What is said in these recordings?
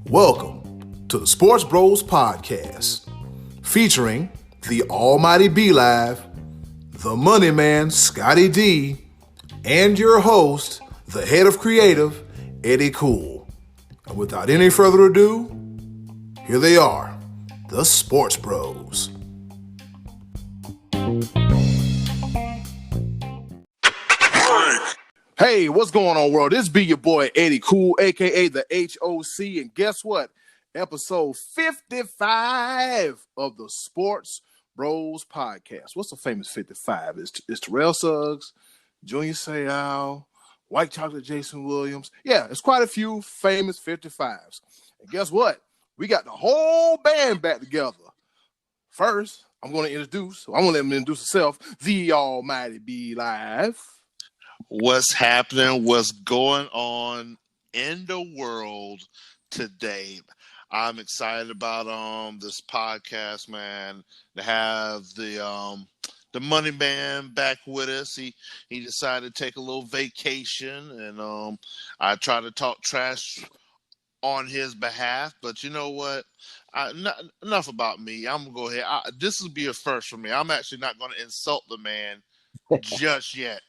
Welcome to the SportsBros podcast, featuring the Almighty B-Live, the Money Man, Scottie D, and your host, the head of creative, Eddy Kool. And without any further ado, here they are, the SportsBros. Hey, what's going on, world? This be your boy, Eddy Kool, a.k.a. the HOC, and guess what? Episode 55 of the Sports Bros podcast. What's the famous 55? It's Terrell Suggs, Junior Seau, White Chocolate Jason Williams. Yeah, it's quite a few famous 55s. And guess what? We got the whole band back together. First, I'm going to let him introduce himself, the Almighty B-Live. What's happening? What's going on in the world today? I'm excited about this podcast, man. To have the Money Man back with us. He decided to take a little vacation, and I try to talk trash on his behalf. But you know what? Enough about me. I'm gonna go ahead. This will be a first for me. I'm actually not going to insult the man just yet.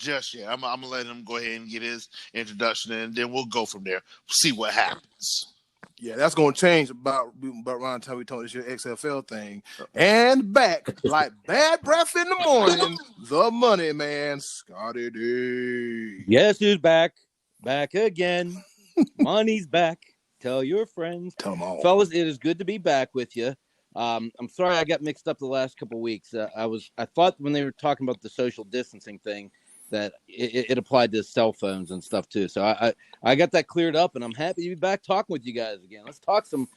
I'm gonna let him go ahead and get his introduction, and then we'll go from there. See what happens. Yeah, that's gonna change about around the time we talk this your XFL thing. And back like bad breath in the morning, the Money Man, Scottie D. Yes, who's back again? Money's back. Tell your friends. Come on, fellas. It is good to be back with you. I'm sorry I got mixed up the last couple of weeks. I thought when they were talking about the social distancing thing that it applied to cell phones and stuff too. So I got that cleared up, and I'm happy to be back talking with you guys again. Let's talk some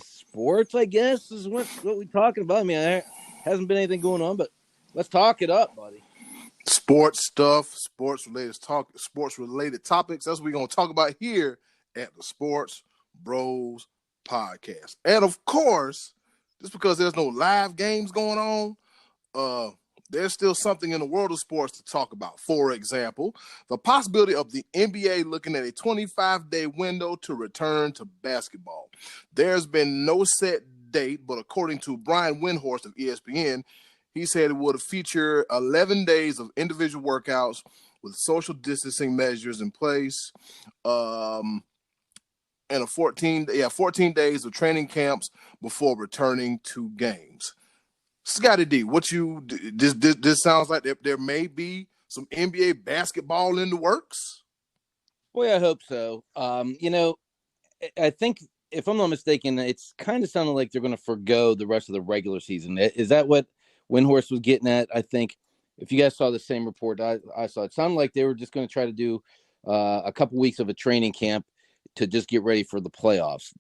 sports, I guess, is what we're talking about. I mean, there hasn't been anything going on, but let's talk it up, buddy. Sports stuff, sports related topics. That's what we're gonna talk about here at the Sports Bros podcast. And of course, just because there's no live games going on, there's still something in the world of sports to talk about. For example, the possibility of the NBA looking at a 25-day window to return to basketball. There's been no set date, but according to Brian Windhorst of ESPN, he said it would feature 11 days of individual workouts with social distancing measures in place, and 14 days of training camps before returning to games. Scottie D, this sounds like there may be some NBA basketball in the works? Boy, I hope so. I think, if I'm not mistaken, it's kind of sounding like they're going to forgo the rest of the regular season. Is that what Windhorst was getting at? I think if you guys saw the same report I saw, it sounded like they were just going to try to do a couple weeks of a training camp to just get ready for the playoffs.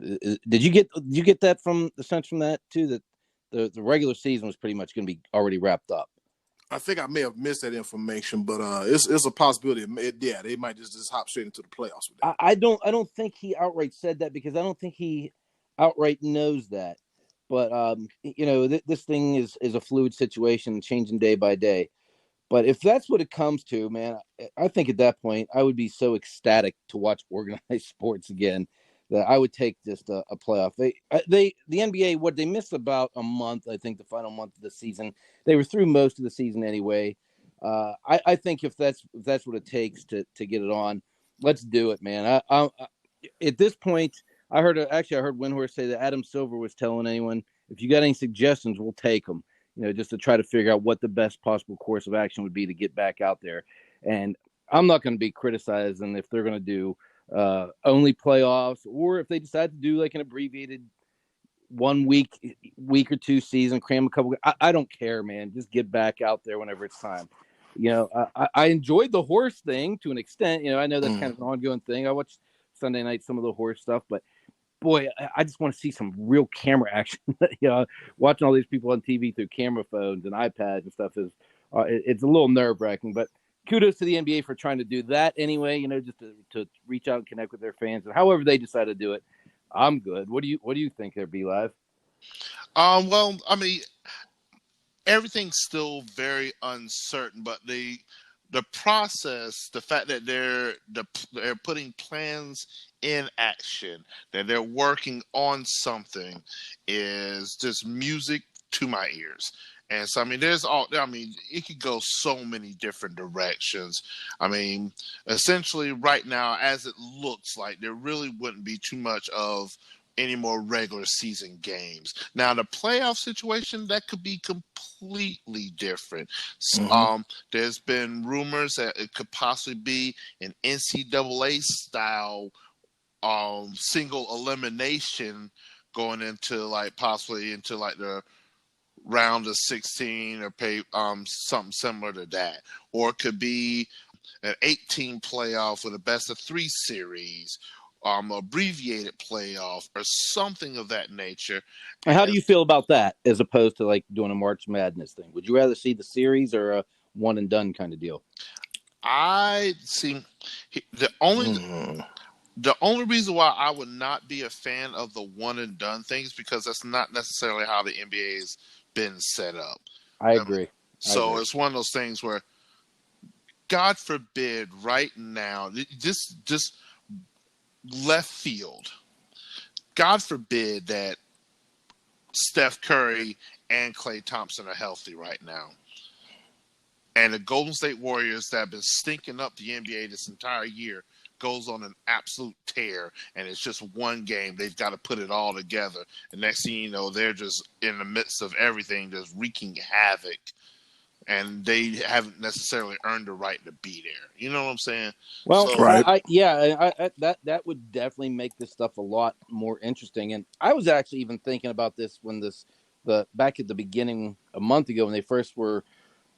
Did you get that from the sense from that too, that the regular season was pretty much going to be already wrapped up? I think I may have missed that information, but it's a possibility. Yeah, they might just hop straight into the playoffs with that. I don't think he outright said that, because I don't think he outright knows that. But this thing is a fluid situation, changing day by day. But if that's what it comes to, man, I think at that point I would be so ecstatic to watch organized sports again that I would take just a playoff. The NBA, what they missed about a month, I think the final month of the season, they were through most of the season anyway. I think if that's what it takes to get it on, let's do it, man. I at this point, I heard Windhorst say that Adam Silver was telling anyone, if you got any suggestions, we'll take them. Just to try to figure out what the best possible course of action would be to get back out there. And I'm not going to be criticizing if they're going to do only playoffs, or if they decide to do like an abbreviated 1 week or two season, cram a couple. I don't care, man. Just get back out there whenever it's time. I enjoyed the horse thing to an extent. I know that's kind of an ongoing thing. I watched Sunday night some of the horse stuff, but boy, I just want to see some real camera action. Watching all these people on TV through camera phones and iPads and stuff it's a little nerve-wracking. But kudos to the NBA for trying to do that anyway. Just to reach out and connect with their fans, and however they decide to do it, I'm good. What do you think there, B Live? Well, I mean, everything's still very uncertain, but the the process, the fact that they're putting plans in action, that they're working on something, is just music to my ears. And so, I mean, it could go so many different directions. I mean, essentially, right now, as it looks like, there really wouldn't be too much of any more regular season games. Now, the playoff situation, that could be completely different. There's been rumors that it could possibly be an NCAA style single elimination going into possibly into the round of 16 or something similar to that, or it could be an 18 playoff with a best of 3 series, abbreviated playoff, or something of that nature. And how do you feel about that, as opposed to doing a March Madness thing? Would you rather see the series or a one and done kind of deal? I see the only reason why I would not be a fan of the one and done things, because that's not necessarily how the NBA has been set up. I agree. It's one of those things where, God forbid, right now, just left field, God forbid that Steph Curry and Klay Thompson are healthy right now, and the Golden State Warriors that have been stinking up the NBA this entire year goes on an absolute tear, and it's just one game. They've got to put it all together. And next thing you know, they're just in the midst of everything, just wreaking havoc. And they haven't necessarily earned the right to be there. You know what I'm saying? Well, right. That would definitely make this stuff a lot more interesting. And I was actually even thinking about this when back at the beginning, a month ago, when they first were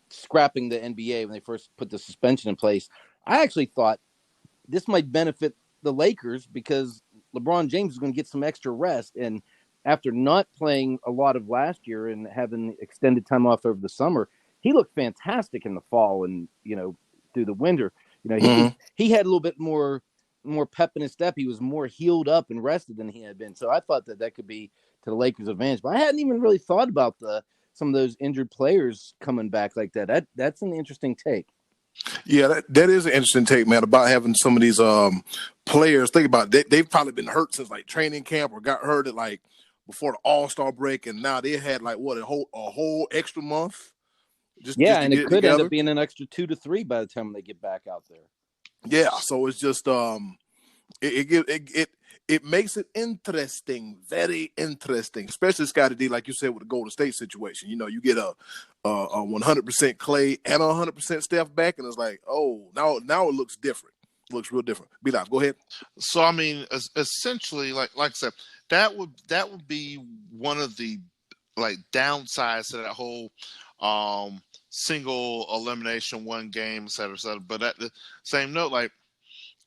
scrapping the NBA, when they first put the suspension in place. I actually thought this might benefit the Lakers, because LeBron James is going to get some extra rest. And after not playing a lot of last year and having extended time off over the summer, he looked fantastic in the fall and, through the winter. He had a little bit more pep in his step. He was more healed up and rested than he had been. So I thought that could be to the Lakers' advantage. But I hadn't even really thought about some of those injured players coming back like that. That's an interesting take. Yeah, that is an interesting take, man, about having some of these players. Think about it. They've probably been hurt since training camp, or got hurt at before the All-Star break, and now they had a whole extra month. And it could end up being an extra 2 to 3 by the time they get back out there. Yeah, so it's just it makes it interesting, very interesting, especially Scottie D, like you said, with the Golden State situation. You get a 100% Klay and a 100% Steph back, and it's now it looks different. It looks real different. Be live. Go ahead. So I mean, essentially, like I said, that would be one of the downsides to that whole single elimination, one game, et cetera, et cetera. But at the same note,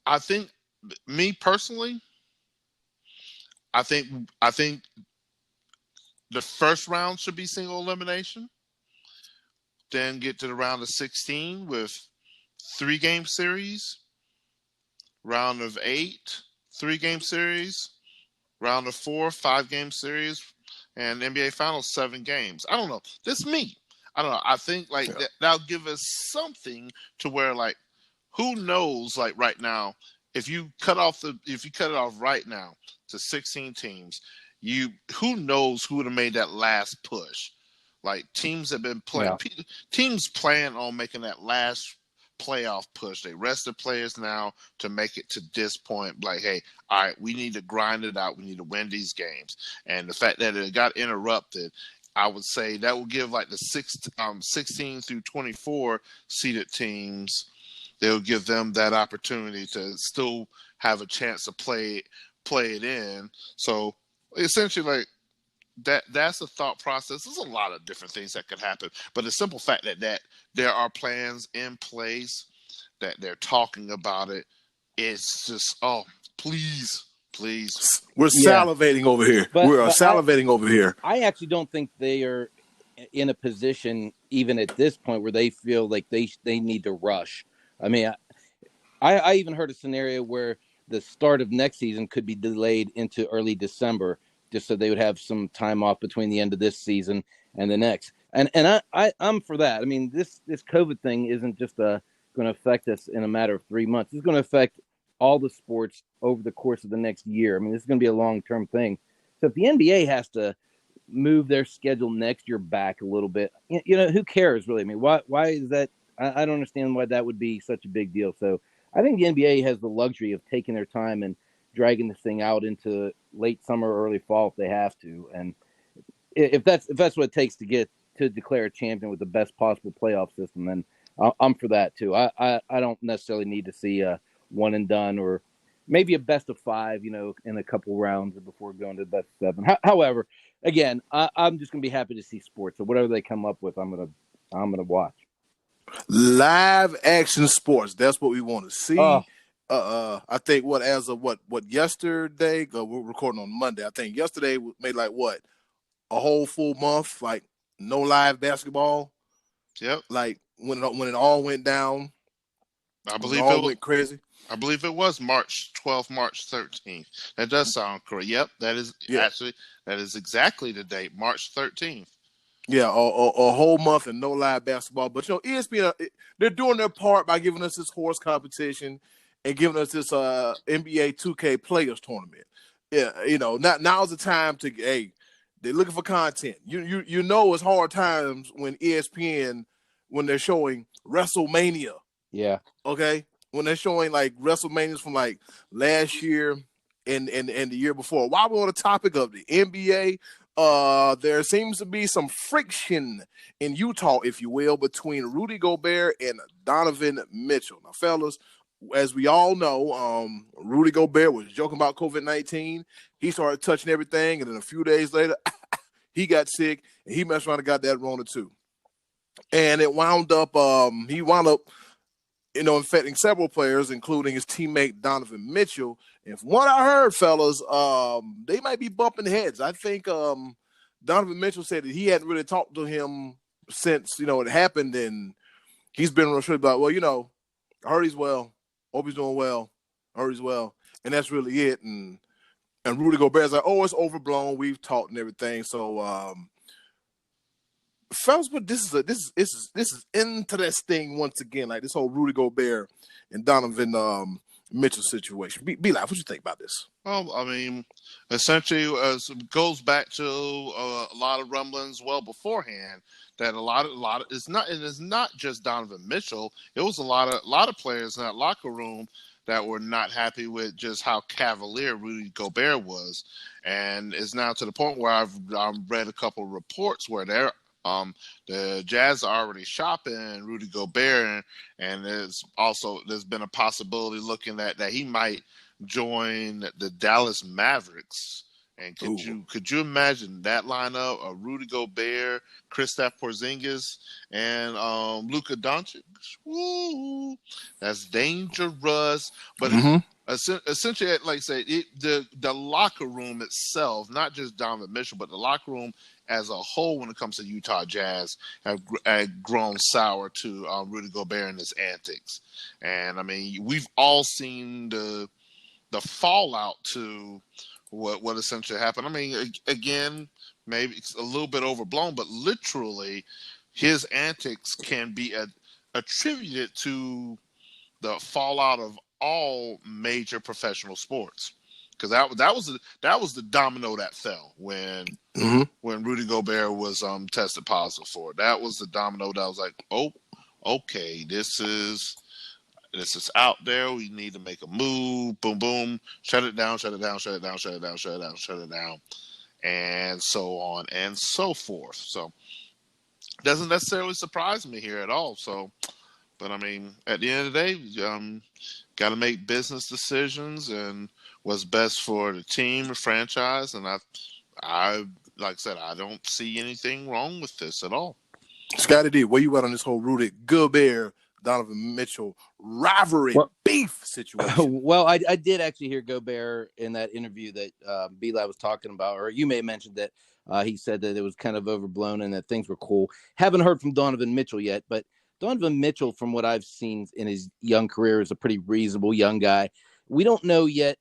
I think, me personally, I think the first round should be single elimination. Then get to the round of 16 with 3-game series. Round of 8, 3-game series. Round of 4, 5-game series. And NBA Finals, 7 games. I don't know. This is me. I don't know. I think that'll give us something to where who knows right now, if you cut it off right now to 16 teams, who knows who would have made that last push. Teams have been playing. Yeah. Teams plan on making that last playoff push. They rest the players now to make it to this point. Hey, all right, we need to grind it out. We need to win these games. And the fact that it got interrupted, I would say that will give the 16 through 24 seeded teams, they'll give them that opportunity to still have a chance to play it in. So essentially, that's a thought process. There's a lot of different things that could happen, but the simple fact that there are plans in place, that they're talking about it, it's just, please. We're salivating over here. We're salivating over here. I actually don't think they are in a position, even at this point, where they feel like they need to rush. I mean, I even heard a scenario where the start of next season could be delayed into early December, just so they would have some time off between the end of this season and the next. And I'm for that. I mean, this COVID thing isn't just going going to affect us in a matter of 3 months. It's going to affect all the sports over the course of the next year. I mean, this is going to be a long-term thing. So if the NBA has to move their schedule next year back a little bit, who cares really? I mean, why is that? I don't understand why that would be such a big deal. So I think the NBA has the luxury of taking their time and dragging this thing out into late summer or early fall if they have to. And if that's what it takes to declare a champion with the best possible playoff system, then I'm for that too. I don't necessarily need to see a one and done or maybe a best of 5, in a couple rounds before going to the best of 7. However, again, I'm just gonna be happy to see sports. So whatever they come up with, I'm gonna watch. Live action sports. That's what we want to see. Oh. I think as of yesterday? We're recording on Monday. I think yesterday made a whole full month, no live basketball. Yep. When it all went down, I believe it went crazy. I believe it was March 12th, March 13th. That does sound correct. Yep, that is exactly the date, March 13th. Yeah, a whole month and no live basketball. But ESPN, they're doing their part by giving us this horse competition and giving us this NBA 2K Players Tournament. Yeah, now's the time to they're looking for content. It's hard times when ESPN when they're showing WrestleMania. Yeah. Okay. When they're showing WrestleManias from last year and the year before. While we're on the topic of the NBA, there seems to be some friction in Utah, if you will, between Rudy Gobert and Donavan Mitchell. Now, fellas, as we all know, Rudy Gobert was joking about COVID-19. He started touching everything, and then a few days later, he got sick, and he messed around and got that Rona too. And it wound up, infecting several players, including his teammate Donavan Mitchell. And from what I heard, fellas, they might be bumping heads. I think Donavan Mitchell said that he hadn't really talked to him since, it happened, and he's been real sure about, I heard he's well. Hope he's doing well. I heard he's well. And that's really it. And Rudy Gobert's it's overblown. We've talked and everything. So, fellas, but this is interesting once again. This whole Rudy Gobert and Donovan Mitchell situation. Be like, what you think about this? Well, I mean, essentially, it goes back to a lot of rumblings well beforehand that a lot of it's not just Donovan Mitchell. It was a lot of players in that locker room that were not happy with just how cavalier Rudy Gobert was, and it's now to the point where I've read a couple of reports where the Jazz are already shopping Rudy Gobert, and there's been a possibility looking at that he might join the Dallas Mavericks. And could you imagine that lineup of Rudy Gobert, Kristaps Porzingis, and Luka Doncic? Woo, that's dangerous. But essentially, like I said, the locker room itself, not just Donovan Mitchell, but the locker room as a whole, when it comes to Utah Jazz, have grown sour to Rudy Gobert and his antics. And I mean, we've all seen the fallout to what essentially happened. I mean, again, maybe it's a little bit overblown, but literally his antics can be attributed to the fallout of all major professional sports. Because that was the domino that fell when Rudy Gobert was tested positive for it. That was the domino that was like, oh, okay, this is out there. We need to make a move. Boom, boom. Shut it down, shut it down, shut it down, shut it down, shut it down, shut it down. And so on and so forth. So it doesn't necessarily surprise me here at all. So, but I mean, at the end of the day, got to make business decisions and what's best for the team, the franchise. And I like I said, I don't see anything wrong with this at all. Scottie D, where you at on this whole Rudy Gobert, Donovan Mitchell rivalry beef situation? Well, I did actually hear Gobert in that interview that B-Lab was talking about, or you may have mentioned that he said that it was kind of overblown and that things were cool. Haven't heard from Donovan Mitchell yet, but Donovan Mitchell, from what I've seen in his young career, is a pretty reasonable young guy. We don't know yet.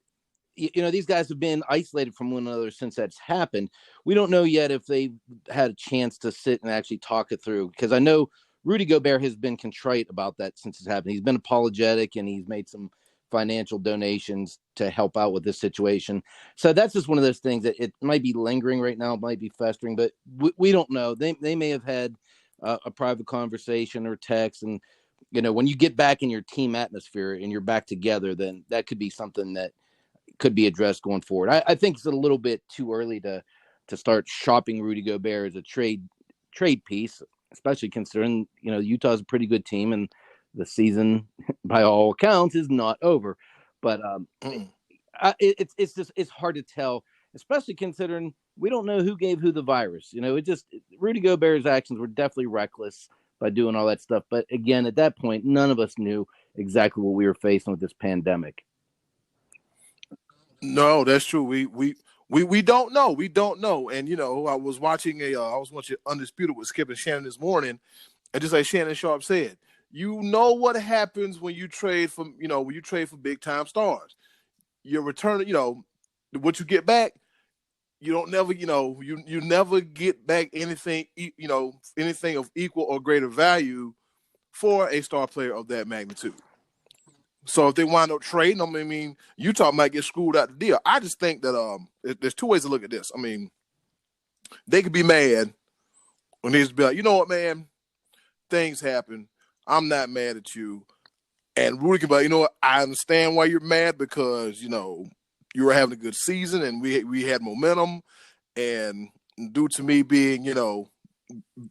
These guys have been isolated from one another since that's happened. We don't know yet if they had a chance to sit and actually talk it through, because I know Rudy Gobert has been contrite about that since it's happened. He's been apologetic, and he's made some financial donations to help out with this situation. So that's just one of those things that it might be lingering right now, it might be festering, but we don't know. They may have had a private conversation or text, and when you get back in your team atmosphere and you're back together, then that could be something that could be addressed going forward. I think it's a little bit too early to start shopping Rudy Gobert as a trade piece, especially considering Utah's a pretty good team and the season, by all accounts, is not over. But it's hard to tell, especially considering we don't know who gave who the virus. Rudy Gobert's actions were definitely reckless by doing all that stuff. But again, at that point, none of us knew exactly what we were facing with this pandemic. No, that's true. We don't know. We don't know. And I was watching Undisputed with Skip and Shannon this morning, and just like Shannon Sharp said, what happens when you trade for big time stars. Your return, what you get back, you never get back anything of equal or greater value for a star player of that magnitude. So if they wind up trading them, I mean, Utah might get screwed out the deal. I just think that there's two ways to look at this. I mean, they could be mad when they just be like, you know what, man, things happen. I'm not mad at you. And Rudy could be like, you know what, I understand why you're mad because, you were having a good season and we had momentum. And due to me being, due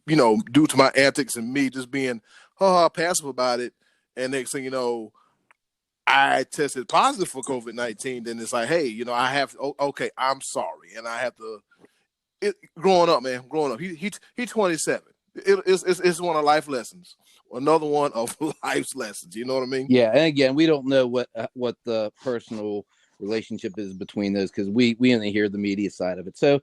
to my antics and me just being passive about it, and next thing you know, I tested positive for COVID-19, then it's like, hey, I have to, okay, I'm sorry. And I have to, growing up, he's 27. It's one of life lessons. Another one of life's lessons. You know what I mean? Yeah. And again, we don't know what the personal relationship is between those, because we only hear the media side of it. So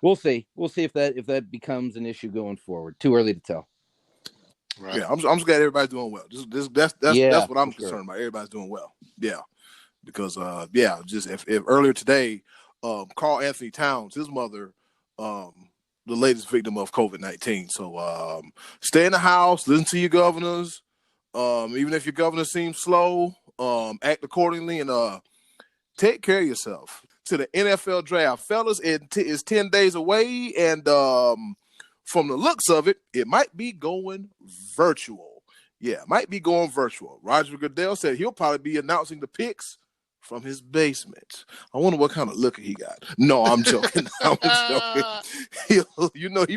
we'll see. We'll see if that becomes an issue going forward. Too early to tell. Right. Yeah, I'm just glad everybody's doing well. That's what I'm concerned about. Everybody's doing well. Yeah, because just if earlier today, Carl Anthony Towns, his mother, the latest victim of COVID-19. So stay in the house, listen to your governors. Even if your governor seems slow, act accordingly, and take care of yourself. To the NFL draft, fellas, it is 10 days away, and from the looks of it, it might be going virtual. Yeah, it might be going virtual. Roger Goodell said he'll probably be announcing the picks from his basement. I wonder what kind of liquor he got. No, I'm joking. I'm joking. He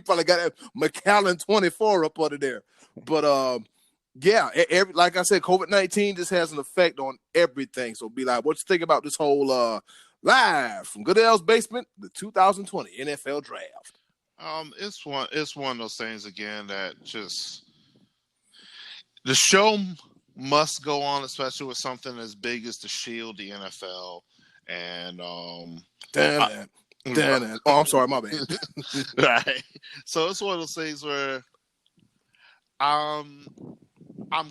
probably got that Macallan 24 up under there. But like I said, COVID-19 just has an effect on everything. So be like, what you think about this whole live from Goodell's basement, the 2020 NFL draft? It's one of those things again that just the show must go on, especially with something as big as to shield the NFL. And damn it. Oh, I'm sorry, my bad. Right. So it's one of those things where I'm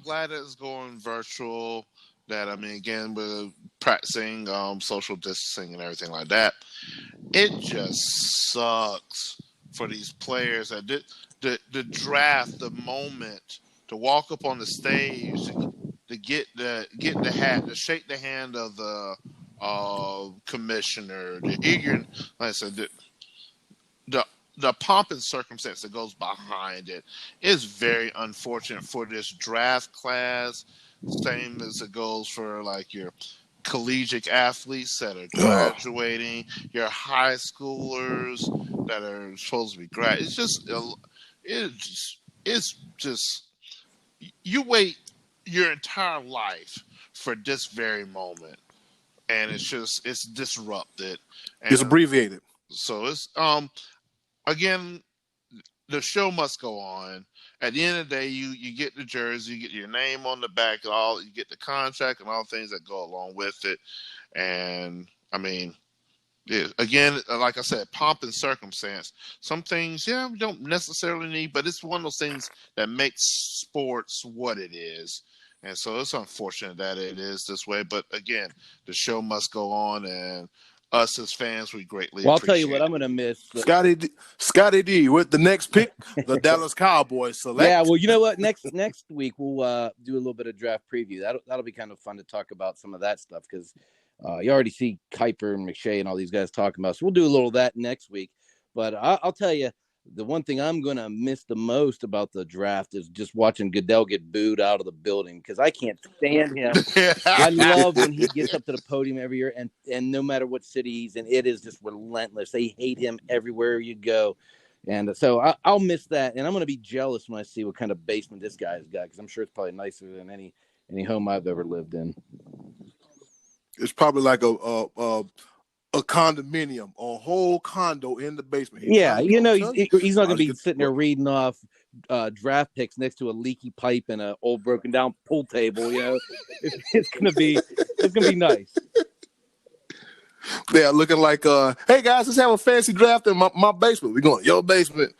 glad that it's going virtual. That again, we're practicing social distancing and everything like that. It just sucks for these players that the draft, the moment to walk up on the stage to get the hat, to shake the hand of the commissioner, the eager, like I said, the pomp and circumstance that goes behind it is very unfortunate for this draft class. Same as it goes for like your collegiate athletes that are graduating, your high schoolers that are supposed to be grad. It's just you wait your entire life for this very moment, and it's disrupted. And, it's abbreviated. So it's again, the show must go on. At the end of the day, you get the jersey, you get your name on the back, you get the contract and all things that go along with it. And again, like I said, pomp and circumstance. Some things, we don't necessarily need, but it's one of those things that makes sports what it is. And so it's unfortunate that it is this way. But again, the show must go on, and us as fans, we greatly Well, I'll appreciate tell you what, it. I'm going to miss. Scottie D with the next pick, the Dallas Cowboys select. Yeah, well, you know what? Next week we'll do a little bit of draft preview. That'll be kind of fun to talk about some of that stuff because you already see Kuiper and McShay and all these guys talking about. So we'll do a little of that next week. But I'll tell you, the one thing I'm going to miss the most about the draft is just watching Goodell get booed out of the building because I can't stand him. I love when he gets up to the podium every year, and no matter what city he's in, it is just relentless. They hate him everywhere you go. And so I'll miss that, and I'm going to be jealous when I see what kind of basement this guy's got because I'm sure it's probably nicer than any home I've ever lived in. It's probably like a condominium, a whole condo in the basement. He's not going to be sitting there reading off draft picks next to a leaky pipe and an old broken down pool table. It's going to be nice. Yeah, looking like, hey guys, let's have a fancy draft in my basement. We're going to your basement.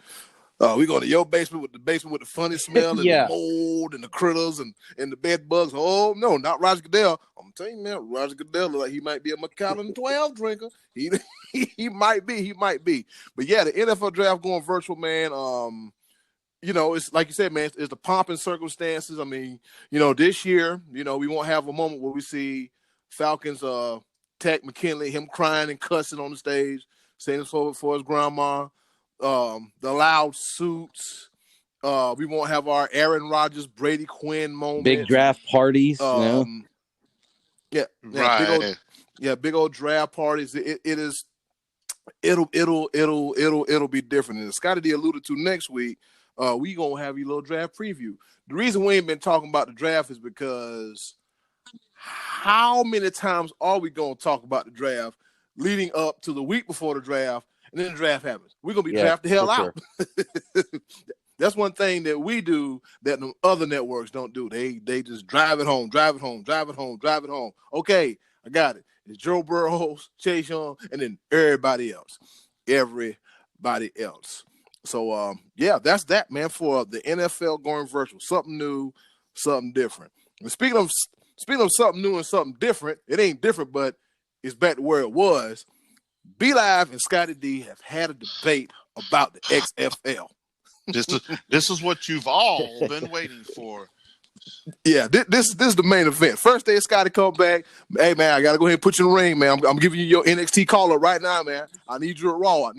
We're going to your basement with the funny smell and the mold and the critters and the bed bugs. Oh no, not Roger Goodell. I'm telling you, man, Roger Goodell looks like he might be a Macallan 12 drinker. He might be. But yeah, the NFL draft going virtual, man. It's like you said, man, it's the pomp and circumstances. I mean, this year, we won't have a moment where we see Falcons Tech McKinley, him crying and cussing on the stage, saying it's for his grandma. The loud suits. We won't have our Aaron Rodgers, Brady Quinn moment. Big draft parties. Yeah, right. Big old draft parties. It'll be different. And Scottie D alluded to next week. We gonna have a little draft preview. The reason we ain't been talking about the draft is because how many times are we going to talk about the draft leading up to the week before the draft, and then the draft happens? We're going to be drafted the hell out. Sure. That's one thing that we do that the other networks don't do. They just drive it home. Okay, I got it. It's Joe Burrow, Chase Young, and then everybody else. So, that's that, man, for the NFL going virtual. Something new, something different. And speaking of something new and something different, it ain't different, but it's back to where it was. B-Live and Scottie D have had a debate about the XFL. This is what you've all been waiting for. Yeah, this is the main event. First day Scottie come back. Hey, man, I got to go ahead and put you in the ring, man. I'm giving you your NXT call up right now, man. I need you at Raw.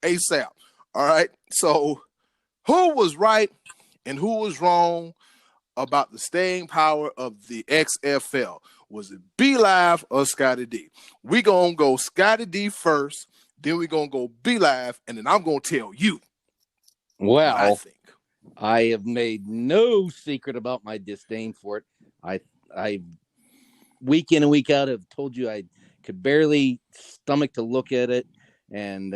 ASAP. All right? So who was right and who was wrong about the staying power of the XFL? Was it B-Live or Scottie D? We going to go Scottie D first, then we going to go B-Live, and then I'm going to tell you what I think. I have made no secret about my disdain for it. I week in and week out have told you I could barely stomach to look at it, and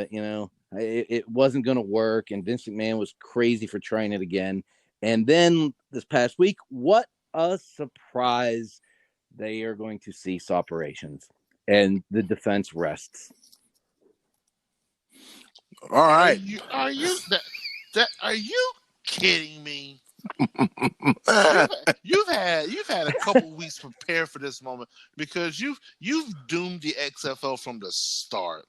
it wasn't going to work, and Vince McMahon was crazy for trying it again. And then this past week, what a surprise. They are going to cease operations, and the defense rests. All right. Are you kidding me? You've had a couple weeks to prepare for this moment because you've doomed the XFL from the start,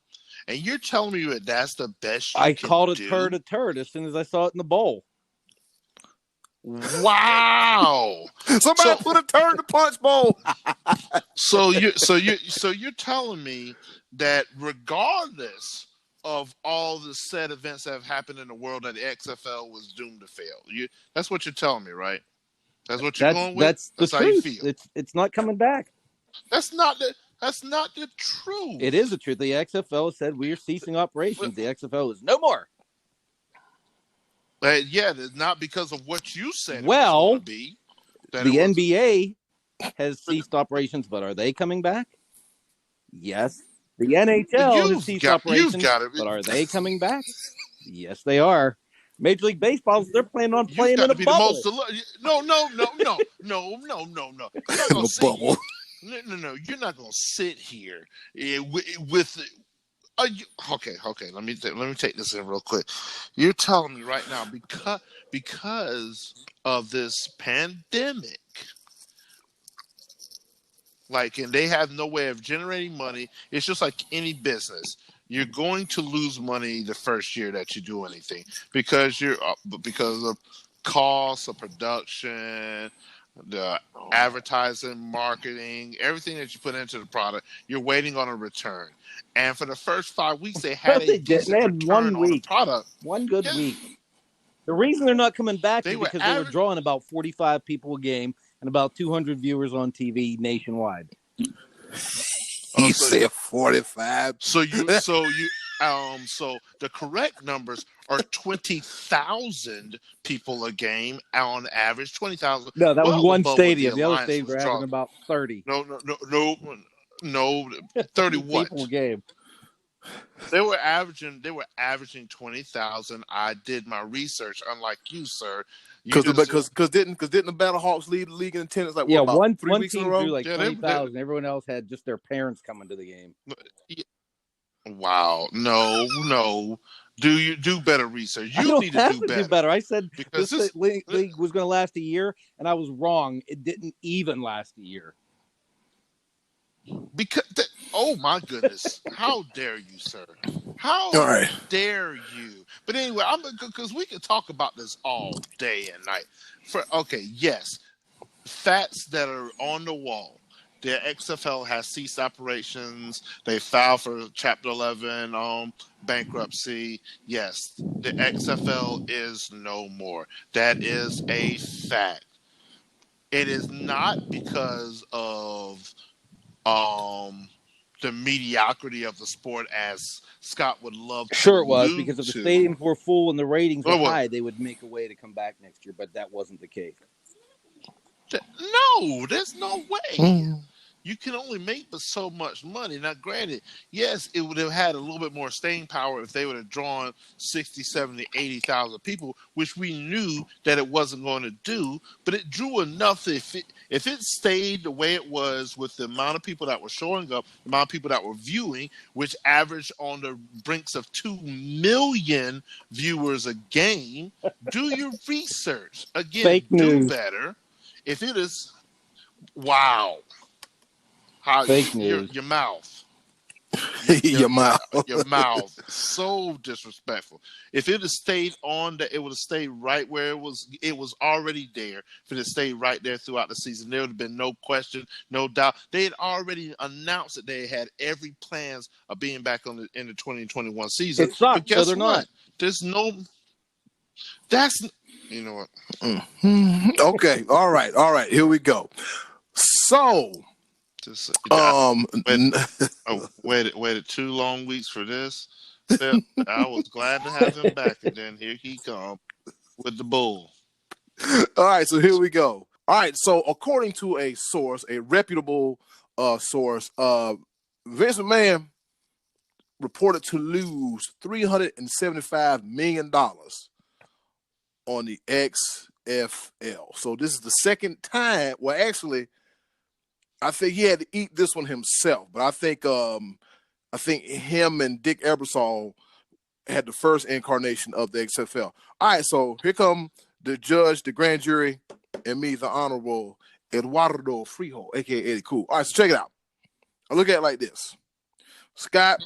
and you're telling me that that's the best you can do? I called it turd as soon as I saw it in the bowl. Wow! Somebody put a turd in the punch bowl. So you're telling me that regardless of all the said events that have happened in the world, that the XFL was doomed to fail. That's what you're telling me, right? That's what you're going with. That's how truth. you feel. It's not coming back. That's not the truth. It is the truth. The XFL said we are ceasing operations. The XFL is no more. Not because of what you said. Well, the NBA has ceased operations, but are they coming back? Yes. The NHL has ceased operations, but are they coming back? Yes, they are. Major League Baseball, they're planning on playing in a bubble. No. You're not gonna bubble. No. You're not going to sit here with. Okay. Let me take this in real quick. You're telling me right now because of this pandemic, Like, and they have no way of generating money. It's just like any business. You're going to lose money the first year that you do anything because of costs of production, the advertising, marketing, everything that you put into the product. You're waiting on a return. And for the first 5 weeks, they had No, a they didn't. They decent had return 1 on the week, product. one good Yeah, week. The reason they're not coming back they is were because they were average. drawing about 45 people a game and about 200 viewers on TV nationwide. He said 45. So the correct numbers are 20,000 people a game on average. 20,000, No, that was well one above what the stadium. The other Alliance stadiums was were having drawing. about 30. No, 30 what? people a game. They were averaging 20,000. I did my research, unlike you, sir. Because didn't the Battlehawks lead the league in attendance like Yeah, what, about one 3 weeks in a team row? drew like Yeah, 20,000. Everyone else had just their parents coming to the game. Wow, no. Do better research. I You don't need to have do to better. do better. I said Because this league was going to last a year, and I was wrong. It didn't even last a year. Oh my goodness, how dare you, sir? How dare you? But anyway, because we could talk about this all day and night. Yes, facts that are on the wall. The XFL has ceased operations. They filed for Chapter 11 bankruptcy. Yes, the XFL is no more. That is a fact. It is not because of the mediocrity of the sport, as Scott would love to. Sure, it was, because if the stadiums were full and the ratings were high, they would make a way to come back next year, but that wasn't the case. No, there's no way. You can only make but so much money. Now, granted, yes, it would have had a little bit more staying power if they would have drawn 60, 70, 80,000 people, which we knew that it wasn't going to do, but it drew enough. If it stayed the way it was with the amount of people that were showing up, the amount of people that were viewing, which averaged on the brinks of 2 million viewers a game, do your research. Again, Fake do news. better. If it is, wow. Fake news. Your mouth. Your mouth. Your mouth. So disrespectful. If it had stayed on, it would have stayed right where it was. It was already there. If it had stayed right there throughout the season, there would have been no question, no doubt. They had already announced that they had every plans of being back in the 2021 season. It sucks, but guess they're what? not. There's no. You know what? Okay. All right. Here we go. So. Waited 2 long weeks for this. I was glad to have him back, and then here he comes with the bull. All right, so here we go. All right, so according to a source, a reputable source, Vince McMahon reported to lose $375 million on the XFL. So this is the second time. Well, actually, I think he had to eat this one himself, but I think him and Dick Ebersol had the first incarnation of the XFL. All right, so here come the judge, the grand jury, and me, the Honorable Eduardo Frijo, aka Eddy Kool. All right, so check it out. I look at it like this. Scott,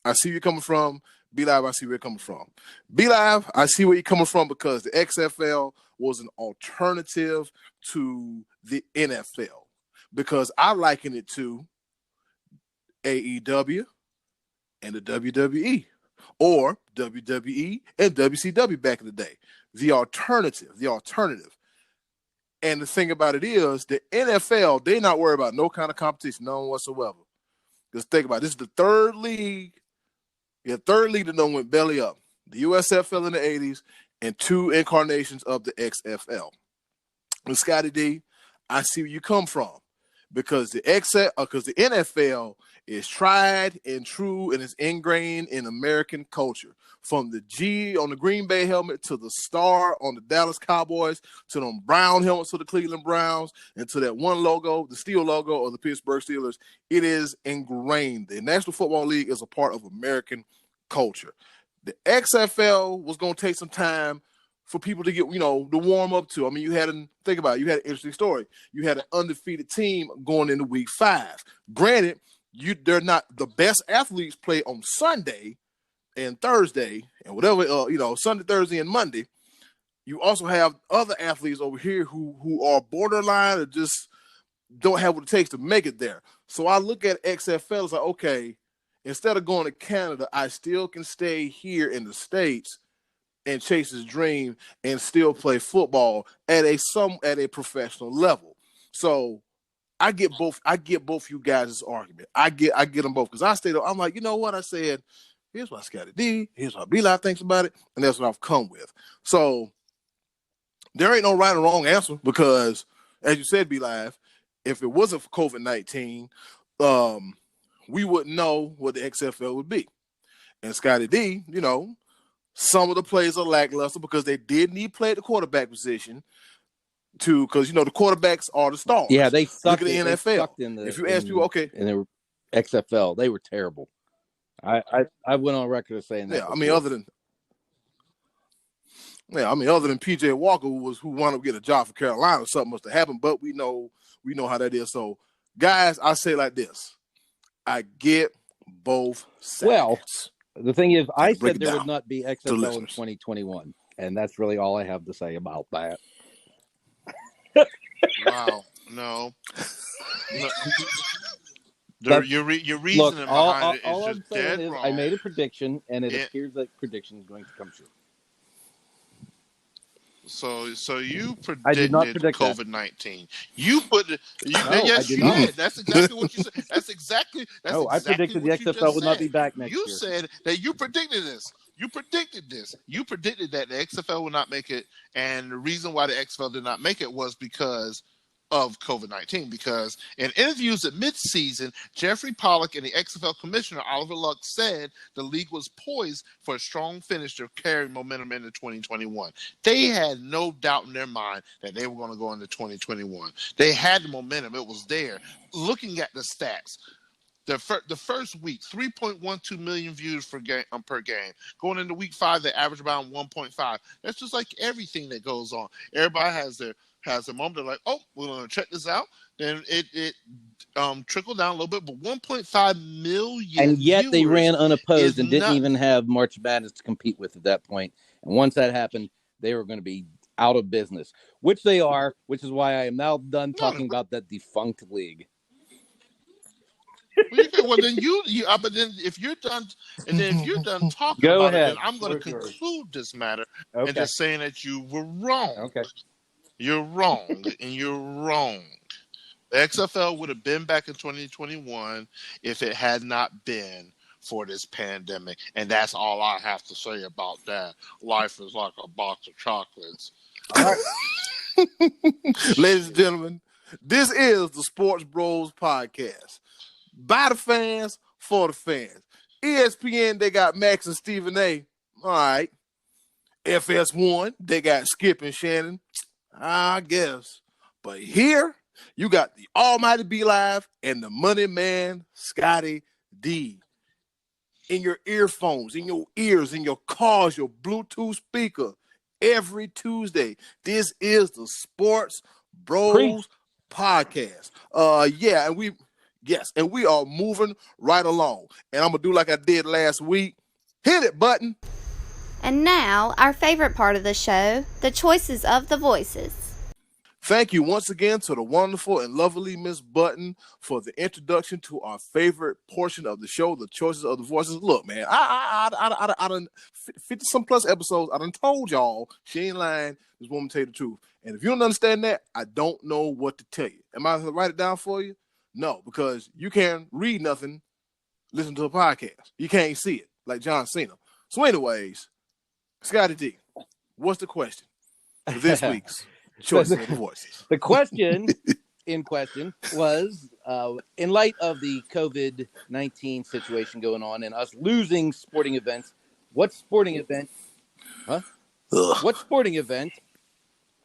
I see where you're coming from. B-Live, I see where you're coming from. B-Live, I see where you're coming from because the XFL was an alternative to the NFL. Because I liken it to AEW and the WWE, or WWE and WCW back in the day. The alternative. And the thing about it is, the NFL, they're not worried about no kind of competition, none whatsoever. Just think about it. This is the third league. Third league that done went belly up. The USFL in the 80s and 2 incarnations of the XFL. And Scottie D, I see where you come from. Because the NFL is tried and true and is ingrained in American culture. From the G on the Green Bay helmet to the star on the Dallas Cowboys to them brown helmets to the Cleveland Browns and to that one logo, the steel logo of the Pittsburgh Steelers, it is ingrained. The National Football League is a part of American culture. The XFL was going to take some time for people to get, to warm up to. I mean, you had an interesting story. You had an undefeated team going into week 5. Granted, they're not the best athletes play on Sunday and Thursday and whatever, Sunday, Thursday, and Monday. You also have other athletes over here who are borderline or just don't have what it takes to make it there. So I look at XFL as like, okay, instead of going to Canada, I still can stay here in the States and chase his dream and still play football at a professional level. So I get both you guys' argument. I get them both because I stayed up. I'm like, you know what? I said, here's what Scottie D, here's what B-Live thinks about it, and that's what I've come with. So there ain't no right or wrong answer because, as you said, B-Live, if it wasn't for COVID-19, we wouldn't know what the XFL would be. And Scottie D, some of the plays are lackluster because they did need play at the quarterback position because the quarterbacks are the stars. Yeah, they sucked. Look at the NFL. If you ask people, okay, and they were XFL, they were terrible. I went on record as saying that. Yeah, I mean, other than PJ Walker, who wound up getting a job for Carolina, something must have happened. But we know how that is. So, guys, I say like this: I get both sides. Well, the thing is, I said there would not be XFL in 2021, and that's really all I have to say about that. Wow, no. Your reasoning behind it is just dead wrong. I made a prediction, and it appears that prediction is going to come true. So you predicted I did not predict COVID-19. You put it. Yes, you did. That's exactly what you said. That's exactly. I predicted the XFL would not be back next year. You said that you predicted this. You predicted this. You predicted that the XFL would not make it, and the reason why the XFL did not make it was because of COVID-19. Because in interviews at midseason, Jeffrey Pollack and the XFL commissioner Oliver Luck said the league was poised for a strong finish to carry momentum into 2021. They had no doubt in their mind that they were going to go into 2021. They had the momentum. It was there. Looking at the stats, the first week, 3.12 million views per game. Going into week 5, they average about 1.5. That's just like everything that goes on. Everybody has a moment. They're like, oh, we're going to check this out. Then it trickled down a little bit, but 1.5 million. And yet they ran unopposed and didn't even have March Madness to compete with at that point. And once that happened, they were going to be out of business, which they are, which is why I am now done talking about that defunct league. Well, then but then if you're done talking Go about ahead. it, then I'm going to conclude this matter and just saying that you were wrong. Okay. You're wrong, and you're wrong. The XFL would have been back in 2021 if it had not been for this pandemic, and that's all I have to say about that. Life is like a box of chocolates. All right. Ladies and gentlemen, this is the Sports Bros podcast. By the fans, for the fans. ESPN, they got Max and Stephen A. All right. FS1, they got Skip and Shannon. I guess. But here, you got the almighty B-Live and the money man, Scottie D. In your earphones, in your ears, in your cars, your Bluetooth speaker, every Tuesday. This is the Sports Bros podcast. And we are moving right along. And I'm going to do like I did last week. Hit it, Button. And now, our favorite part of the show, the choices of the voices. Thank you once again to the wonderful and lovely Miss Button for the introduction to our favorite portion of the show, the choices of the voices. Look, man, I done 50-some plus episodes. I done told y'all she ain't lying. This woman tell you the truth. And if you don't understand that, I don't know what to tell you. Am I going to write it down for you? No, because you can't read nothing, listen to a podcast. You can't see it like John Cena. So anyways, Scottie D, what's the question for this week's choices of the voices? The question in question was, in light of the COVID-19 situation going on and us losing sporting events, what sporting event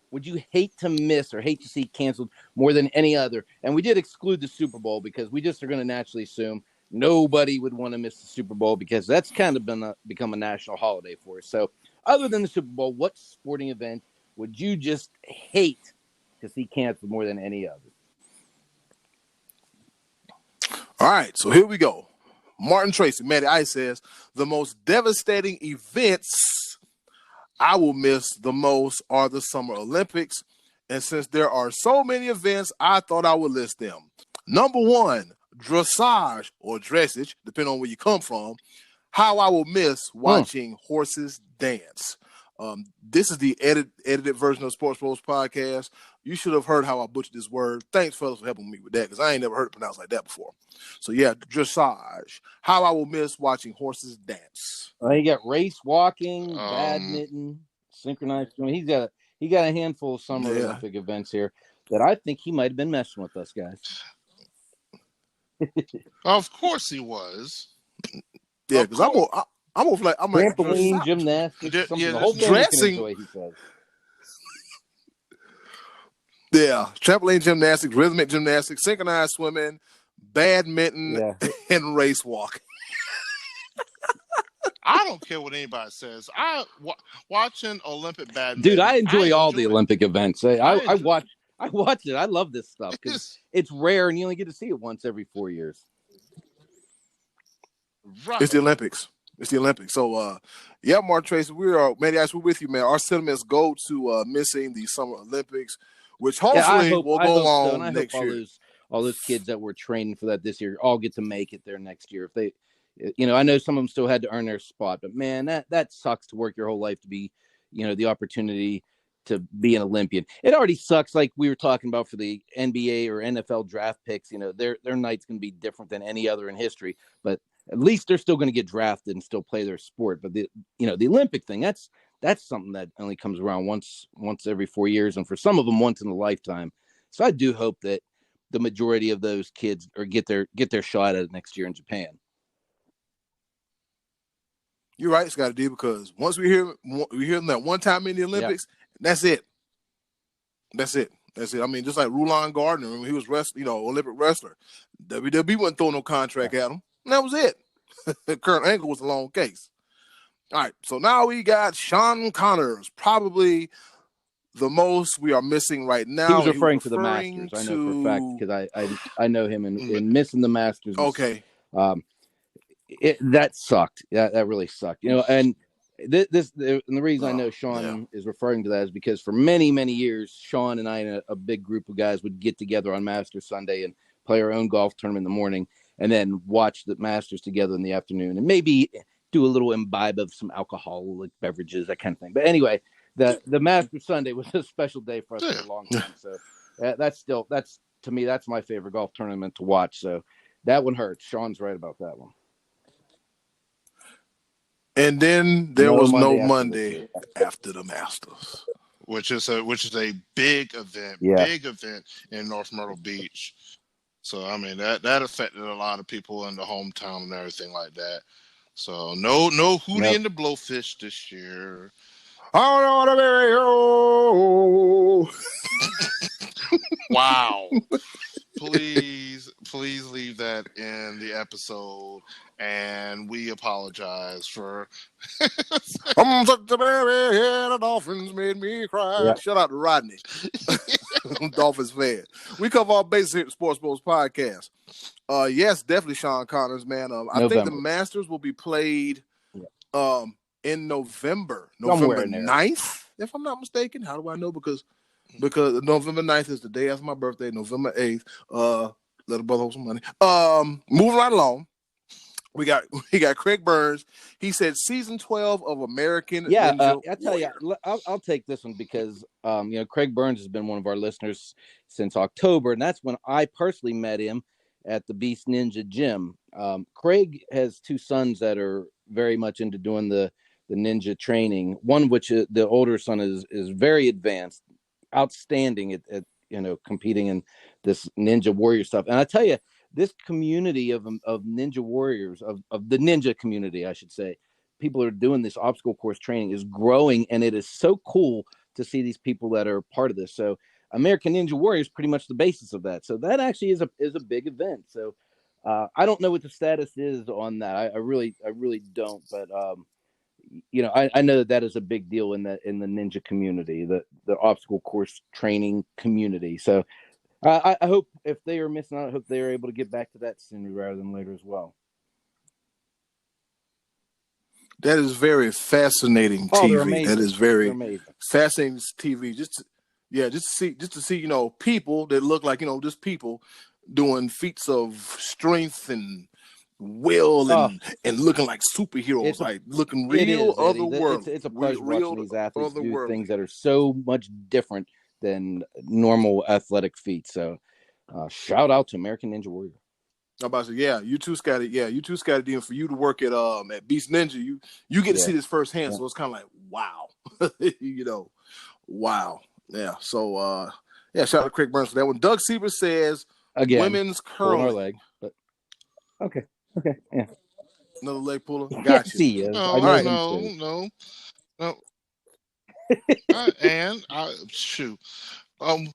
would you hate to miss or hate to see canceled more than any other? And we did exclude the Super Bowl because we just are going to naturally assume nobody would want to miss the Super Bowl because that's kind of become a national holiday for us. So Other than the Super Bowl, what sporting event would you just hate to see canceled more than any other? All right, so here we go. Martin Tracy, Matty Ice says, the most devastating events I will miss the most are the Summer Olympics. And since there are so many events, I thought I would list them. Number 1, dressage or dressage, depending on where you come from. How I will miss watching horses dance. This is the edited version of SportsBros podcast. You should have heard how I butchered this word. Thanks, fellas, for helping me with that, because I ain't never heard it pronounced like that before. So, yeah, dressage. How I will miss watching horses dance. You got race walking, badminton, synchronized swimming. He got a handful of Summer Olympic events here that I think he might have been messing with us, guys. Of course he was. Yeah, because I'm like trampoline, gymnastics, the whole dressing. The way he says. Yeah, trampoline gymnastics, rhythmic gymnastics, synchronized swimming, badminton, and race walk. I don't care what anybody says. Watching Olympic badminton. Dude, I enjoy all the Olympic events. I watch it. I love this stuff because it's rare and you only get to see it once every 4 years. Right. It's the Olympics. So, Mark Tracy, we're with you, man. Our sentiments go to missing the Summer Olympics, which hopefully will go on next year. All those kids that were training for that this year all get to make it there next year. If they, I know some of them still had to earn their spot, but man, that sucks to work your whole life to be, the opportunity to be an Olympian. It already sucks, like we were talking about for the NBA or NFL draft picks. Their night's going to be different than any other in history, but at least they're still going to get drafted and still play their sport. But the Olympic thing, that's something that only comes around once every 4 years, and for some of them once in a lifetime. So I do hope that the majority of those kids get their shot at it next year in Japan. You're right, Scottie D, because once we hear them that one time in the Olympics, that's it. I mean, just like Rulon Gardner, when he was Olympic wrestler, WWE wouldn't throw no contract at him. And that was it. Kurt Angle was a long case. All right, so now we got Sean Connors, probably the most we are missing right now. He was referring to the Masters. I know for a fact because I know him in missing the Masters. Okay. That sucked. Yeah, that really sucked. And and the reason I know Sean is referring to that is because for many, many years, Sean and I and a big group of guys would get together on Masters Sunday and play our own golf tournament in the morning, and then watch the Masters together in the afternoon, and maybe do a little imbibe of some alcoholic beverages, that kind of thing. But anyway, the Masters Sunday was a special day for us for a long time. So that's to me, that's my favorite golf tournament to watch. So that one hurts. Sean's right about that one. And then there was no Monday after the Masters, which is a big event in North Myrtle Beach. So I mean that affected a lot of people in the hometown and everything like that. So no Hootie and the Blowfish this year. I want to be Wow. Please leave that in the episode, and we apologize for. I'm such a baby, the Dolphins made me cry. Yeah. Shout out to Rodney, Dolphins fan. We cover all bases here at the SportsBros podcast. Yes, definitely Sean Connors, man. I think the Masters will be played in November 9th, if I'm not mistaken. How do I know? Because November 9th is the day after my birthday, November 8th. Let a brother hold some money. Moving right along. We got Craig Burns. He said season 12 of American Ninja I tell you, I'll take this one because Craig Burns has been one of our listeners since October, and that's when I personally met him at the Beast Ninja Gym. Craig has two sons that are very much into doing the ninja training. One which the older son is very advanced, outstanding at competing in this ninja warrior stuff. And I tell you, this community of ninja warriors, of the ninja community, I should say, people are doing this obstacle course training is growing, and it is so cool to see these people that are part of this. So American Ninja Warrior is pretty much the basis of that. So that actually is a big event. So I don't know what the status is on that. I really don't. But I know that is a big deal in the ninja community, the obstacle course training community. So I hope if they are missing out, I hope they are able to get back to that sooner rather than later as well. That is very fascinating Oh, they're TV. amazing. That is very They're amazing. fascinating TV. Just to see, people that look like, just people doing feats of strength and will and looking like superheroes, looking real otherworldly. It's a pleasure watching these athletes do things that are so much different than normal athletic feats. So shout out to American Ninja Warrior. I'm about to say, you too, Scottie. Yeah, you too, Scottie D. And for you to work at Beast Ninja, you get to see this firsthand. So it's kind of like, wow, wow. Yeah. So shout out to Craig Burns for that one. Doug Sieber says again, women's curling. Our leg, but okay, yeah. Another leg puller. Got you. No. And shoot. I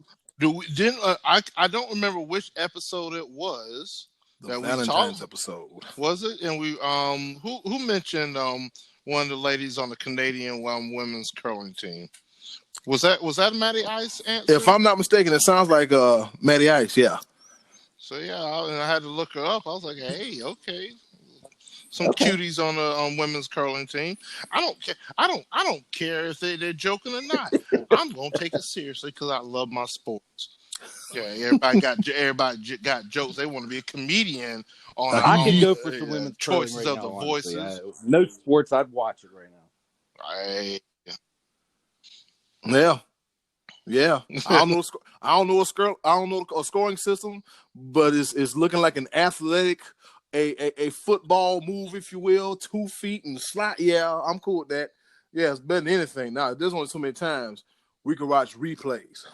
don't remember which episode it was. The Valentine's episode. Was it? And we who mentioned one of the ladies on the Canadian women's curling team? Was that Matty Ice answer? If I'm not mistaken, it sounds like Matty Ice, yeah. So I had to look her up. I was like, hey, okay. Some cuties on the women's curling team. I don't care. I don't care if they're joking or not. I'm gonna take it seriously because I love my sports. Yeah, everybody got jokes. They want to be a comedian on. I could go for some women's choices right of the now, voices. No sports, I'd watch it right now. Right. Yeah. I don't know a scoring system, but it's looking like an athletic, a football move, if you will, 2 feet and slide. Yeah, I'm cool with that. Yeah, it's better than anything. Now, there's only so many times we can watch replays.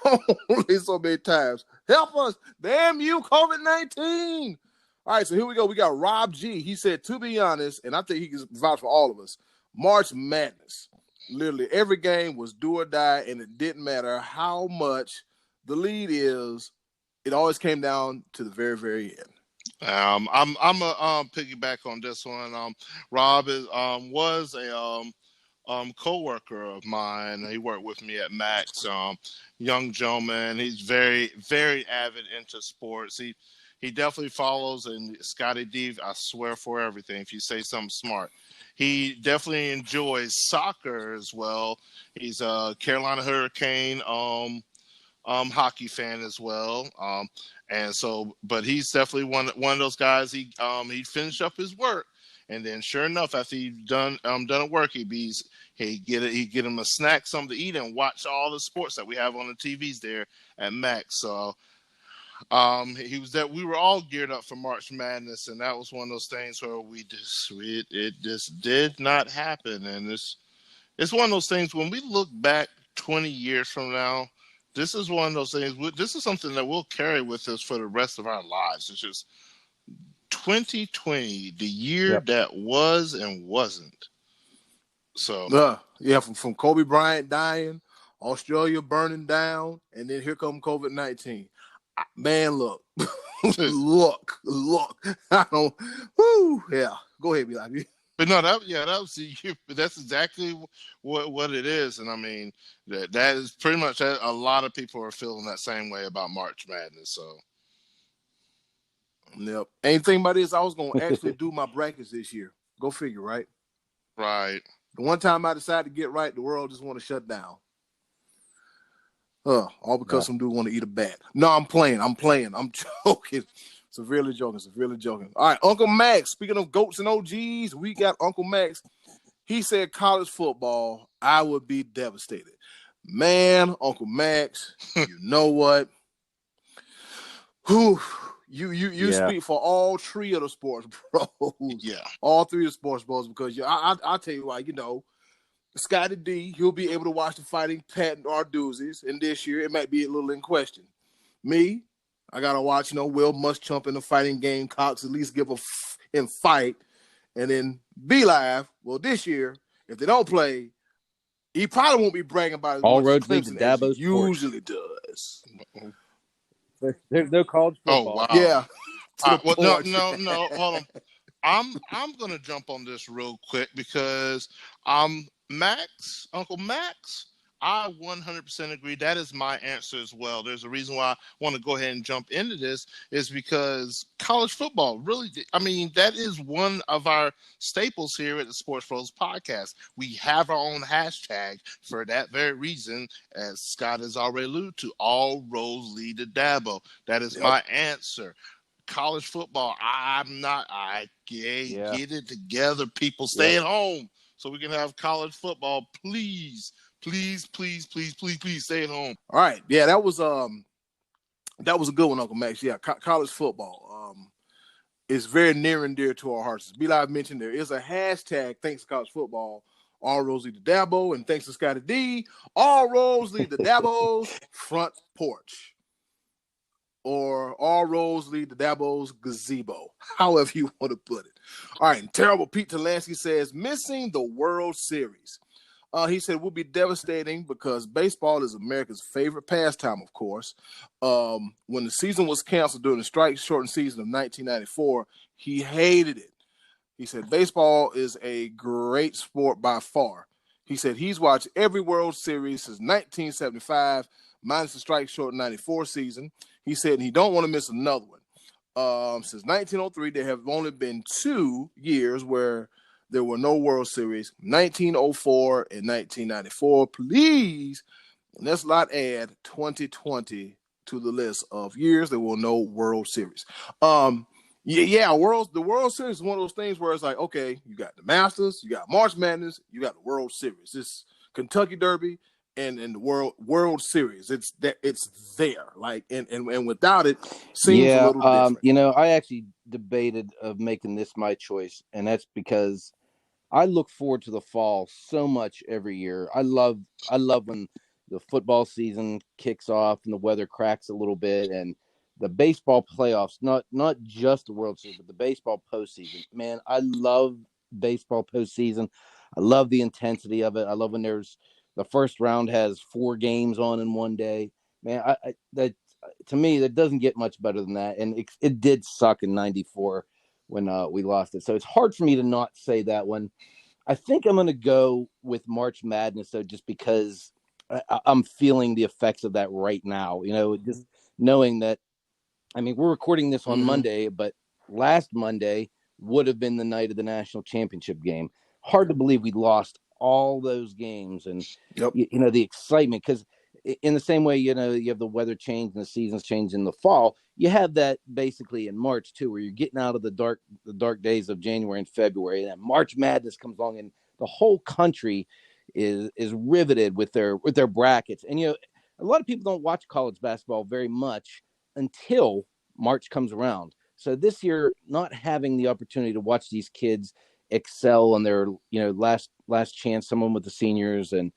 Only so many times. Help us. Damn you, COVID-19. All right, so here we go. We got Rob G. He said, to be honest, and I think he can vouch for all of us, March Madness. Literally every game was do or die, and it didn't matter how much the lead is. It always came down to the very, very end. I'm a piggyback on this one. Rob was a co-worker of mine. He worked with me at Max. Young gentleman. He's very, very avid into sports. He definitely follows, and Scottie D, I swear for everything, if you say something smart. He definitely enjoys soccer as well. He's a Carolina Hurricane hockey fan as well. And so, but he's definitely one of those guys. He finished up his work, and then sure enough, after he'd done at work, he'd get him a snack, something to eat, and watch all the sports that we have on the TVs there at Max. So we were all geared up for March Madness, and that was one of those things where it just did not happen. And it's one of those things when we look back 20 years from now, this is one of those things. This is something that we'll carry with us for the rest of our lives. It's just 2020, the year that was and wasn't. So from Kobe Bryant dying, Australia burning down, and then here come COVID-19. Man, look. look. I don't. Whoo, yeah. Go ahead, Bilal. But no, that's exactly what it is, and I mean that is pretty much a lot of people are feeling that same way about March Madness. So, yep. Ain't thinking about this. I was gonna actually do my brackets this year. Go figure, right? Right. The one time I decided to get right, the world just want to shut down. All because some dude want to eat a bat. No, I'm playing. I'm joking. Severely joking. All right, Uncle Max. Speaking of goats and OGs, we got Uncle Max. He said college football, I would be devastated. Man, Uncle Max, you know what? Whew. You speak for all 3 of the sports bros. Yeah. All 3 of the sports bros, because I'll tell you why, Scottie D, he'll be able to watch the Fighting Pat Arduzis, and this year it might be a little in question. Me, I gotta watch, Will Muschamp in the Fighting Gamecocks, at least give him fight, and then be live. Well, this year, if they don't play, he probably won't be bragging about it. All roads lead to Dabo he usually does. They're college football. Oh wow! Yeah. No, hold on. I'm gonna jump on this real quick because Uncle Max, I 100% agree. That is my answer as well. There's a reason why I want to go ahead and jump into this is because college football really, I mean, that is one of our staples here at the SportsBros podcast. We have our own hashtag for that very reason, as Scott has already alluded to. All roads lead to Dabo. That is my answer. College football, I get it together. People stay at home so we can have college football. Please stay at home. All right. Yeah, that was a good one, Uncle Max. Yeah, college football is very near and dear to our hearts. As B-Live mentioned, there is a hashtag, thanks to college football, all roads lead to Dabo, and thanks to Scottie D, all roads lead to Dabo's front porch. Or all roads lead to Dabo's gazebo, however you want to put it. All right, Terrible Pete Talansky says, missing the World Series. He said, will be devastating because baseball is America's favorite pastime, of course. When the season was canceled during the strike-shortened season of 1994, he hated it. He said, baseball is a great sport by far. He said he's watched every World Series since 1975, minus the strike-shortened 94 season. He said he don't want to miss another one. Since 1903, there have only been 2 years where there were no World Series, 1904 and 1994. Please, let's not add 2020 to the list of years there were no World Series. The World Series is one of those things where it's like, okay, you got the Masters, you got March Madness, you got the World Series. It's Kentucky Derby and the World Series. It's there. Like and without it, seems a little different. I actually debated of making this my choice, and that's because I look forward to the fall so much every year. I love when the football season kicks off and the weather cracks a little bit, and the baseball playoffs, not just the World Series, but the baseball postseason. Man, I love baseball postseason. I love the intensity of it. I love when the first round has 4 games on in one day. Man, that to me, that doesn't get much better than that. And it did suck in 94 when we lost it. So it's hard for me to not say that one. I think I'm going to go with March Madness, though, just because I'm feeling the effects of that right now. Just knowing that, I mean, we're recording this on Monday, but last Monday would have been the night of the national championship game. Hard to believe we lost all those games and, the excitement, because in the same way, you have the weather change and the seasons change in the fall. You have that basically in March too, where you're getting out of the dark days of January and February, and that March Madness comes along, and the whole country is riveted with their brackets. And a lot of people don't watch college basketball very much until March comes around. So this year, not having the opportunity to watch these kids excel on their last chance, someone with the seniors and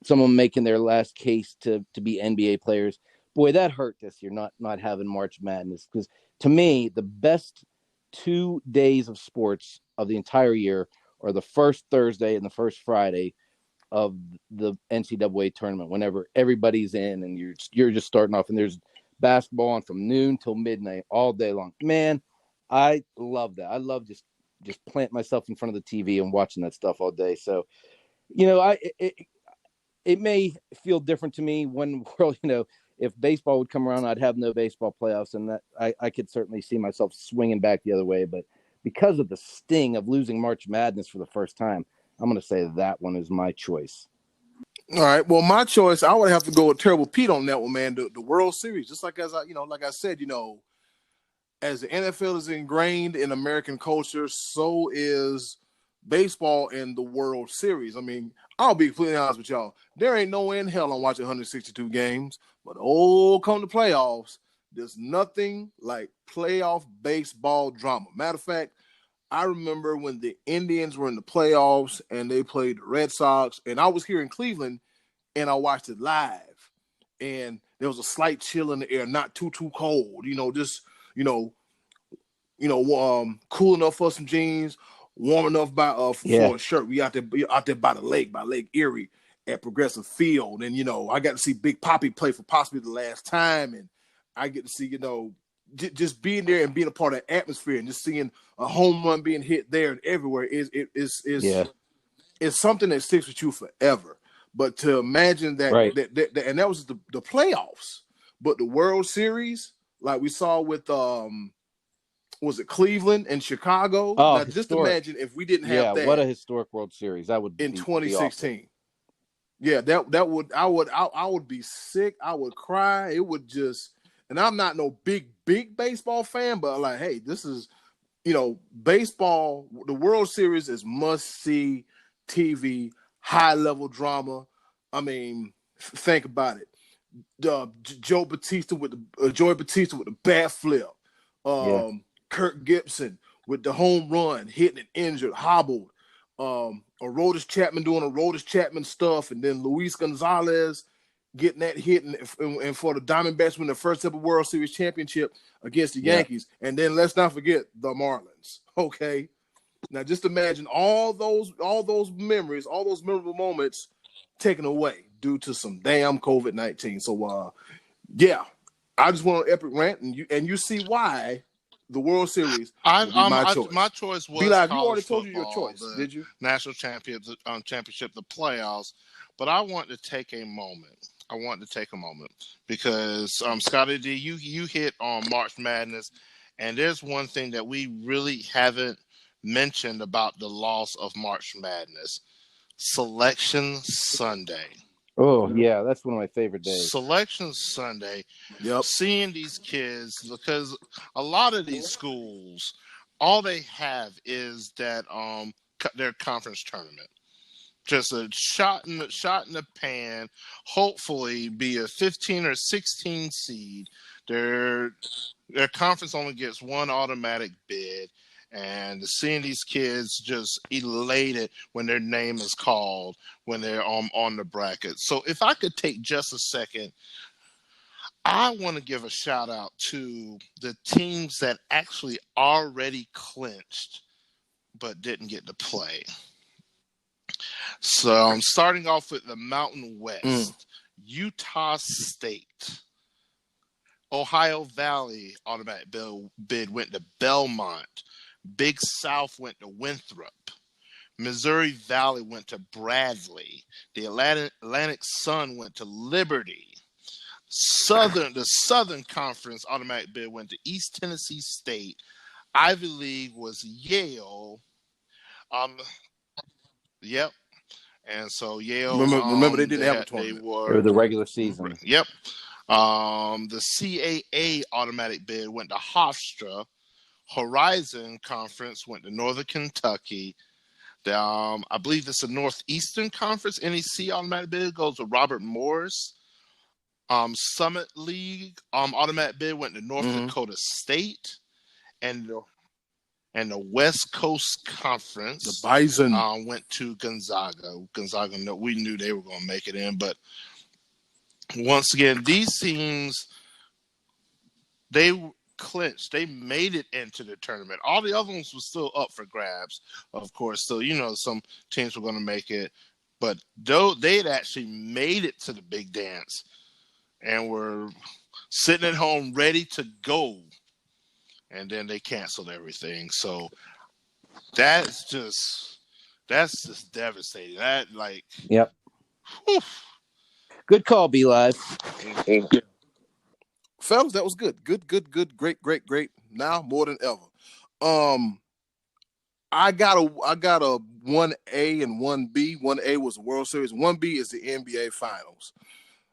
someone making their last case to be NBA players. Boy, that hurt this year, not having March Madness, because to me, the best 2 days of sports of the entire year are the first Thursday and the first Friday of the NCAA tournament, whenever everybody's in and you're just starting off, and there's basketball on from noon till midnight all day long. Man, I love that. I love just plant myself in front of the TV and watching that stuff all day. So, it may feel different to me when world, if baseball would come around, I'd have no baseball playoffs, and that I could certainly see myself swinging back the other way. But because of the sting of losing March Madness for the first time, I'm going to say that one is my choice. All right. Well, my choice, I would have to go with Terrible Pete on that one, man. The World Series, just like like I said, as the NFL is ingrained in American culture, so is baseball in the World Series. I mean, I'll be completely honest with y'all. There ain't no way in hell I'm watching 162 games, but come to playoffs, there's nothing like playoff baseball drama. Matter of fact, I remember when the Indians were in the playoffs and they played the Red Sox, and I was here in Cleveland and I watched it live, and there was a slight chill in the air, not too cold, cool enough for some jeans, warm enough for a shirt. We out there by Lake Erie at Progressive Field, and I got to see Big Papi play for possibly the last time, and I get to see just being there and being a part of the atmosphere and just seeing a home run being hit there and everywhere is something that sticks with you forever. But to imagine that, right. And that was the playoffs, but the World Series, like we saw with was it Cleveland and Chicago? Oh, now just imagine if we didn't have that. What a historic World Series that would be in 2016. awesome. Yeah, that would I would be sick. I would cry. It would just, and I'm not no big baseball fan, but like, hey, this is, baseball. The World Series is must see TV, high level drama. I mean, think about it. Joey Batista with the bat flip. Kirk Gibson with the home run, hitting it injured, hobbled. Aroldis Chapman doing Aroldis Chapman stuff, and then Luis Gonzalez getting that hit and for the Diamondbacks win the first ever World Series championship against the Yankees. And then let's not forget the Marlins. Okay. Now just imagine all those memories, all those memorable moments taken away due to some damn COVID-19. So I just went on epic rant, and you see why the World Series would be my choice. My choice was Be-Live, you already told you your choice, did you? National championship, the playoffs. But I want to take a moment. Because Scottie D, you hit on March Madness, and there's one thing that we really haven't mentioned about the loss of March Madness: Selection Sunday. Oh, yeah, that's one of my favorite days. Selection Sunday. Yep. Seeing these kids, because a lot of these schools, all they have is that their conference tournament. Just a shot in the pan, hopefully be a 15 or 16 seed. Their conference only gets one automatic bid. And seeing these kids just elated when their name is called, when they're on the bracket. So if I could take just a second, I want to give a shout out to the teams that actually already clinched but didn't get to play. So I'm starting off with the Mountain West. Utah State. Ohio Valley automatic bid went to Belmont. Big South went to Winthrop. Missouri Valley went to Bradley. The Atlantic Sun went to Liberty. The Southern Conference automatic bid went to East Tennessee State. Ivy League was Yale. Yep. And so Yale. Remember they didn't have a tournament. Or the regular season. Yep. The CAA automatic bid went to Hofstra. Horizon Conference went to Northern Kentucky. I believe it's the Northeastern Conference. NEC automatic bid goes to Robert Morris. Summit League automatic bid went to North Dakota State, and the West Coast Conference, the Bison, went to Gonzaga. Gonzaga, we knew they were going to make it in, but once again, these teams, they clinched. They made it into the tournament. All the other ones were still up for grabs, of course. So, some teams were going to make it. But though they had actually made it to the big dance and were sitting at home ready to go, and then they canceled everything. So that's just devastating. Yep. Whew. Good call, B-Live. Fellas, that was good. Good. Great. Now more than ever. I got a 1A and 1B. 1A was the World Series. 1B is the NBA Finals.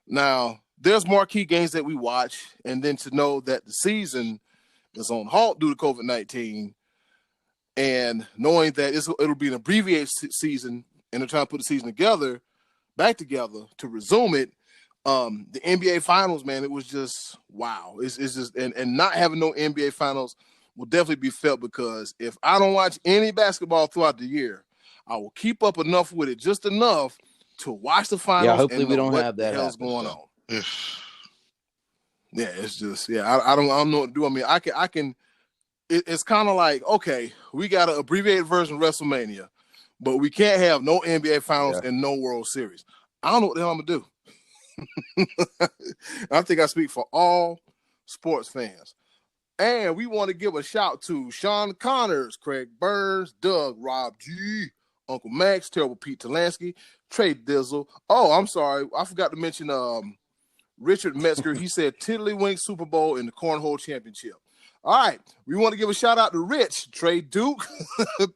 Now, there's marquee games that we watch, and then to know that the season is on halt due to COVID-19, and knowing that it'll be an abbreviated season, and they're trying to put the season back together to resume it. The NBA Finals, man, it was just wow. It's just and not having no NBA Finals will definitely be felt, because if I don't watch any basketball throughout the year, I will keep up enough with it, just enough to watch the finals. Yeah, hopefully and we don't what have that the hell's happen, going so. on. Yeah, it's just I don't know what to do. I mean, I can. It's kind of like, okay, we got an abbreviated version of WrestleMania, but we can't have no NBA Finals and no World Series. I don't know what the hell I'm gonna do. I think I speak for all sports fans. And we want to give a shout to Sean Connors, Craig Burns, Doug, Rob G, Uncle Max, Terrible Pete Talansky, Trey Dizzle. Oh, I'm sorry. I forgot to mention Richard Metzger. He said Tiddlywink Super Bowl in the Cornhole Championship. All right. We want to give a shout out to Rich, Trey Duke,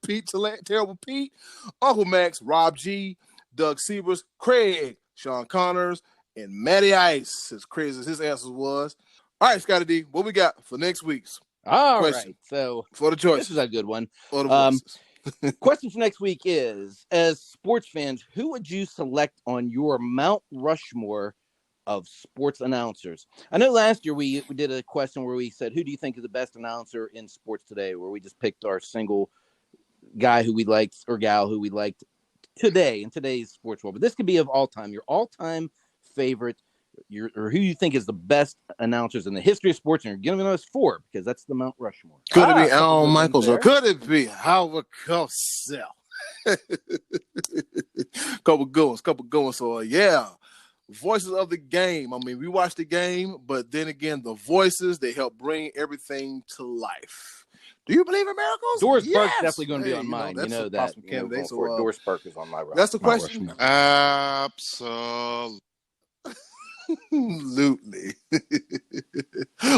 Pete Terrible Pete, Uncle Max, Rob G, Doug Siebers, Craig, Sean Connors, and Matty Ice, as crazy as his answer was. All right, Scottie D, what we got for next week's question? Right, so for the choice. This is a good one. For the voices. Question for next week is, as sports fans, who would you select on your Mount Rushmore of sports announcers? I know last year we did a question where we said, who do you think is the best announcer in sports today, where we just picked our single guy who we liked or gal who we liked today in today's sports world. But this could be of all time, your all-time favorite, or who you think is the best announcers in the history of sports, and you're giving us 4 because that's the Mount Rushmore. Could it be Al Michaels or could it be Howard Cosell? couple good ones. So yeah, voices of the game. I mean, we watch the game, but then again, the voices, they help bring everything to life. Do you believe in miracles? Doris Burke's definitely going to be on mine. You know that. Candidate, so, Doris Burke is on my that's the question. Absolutely.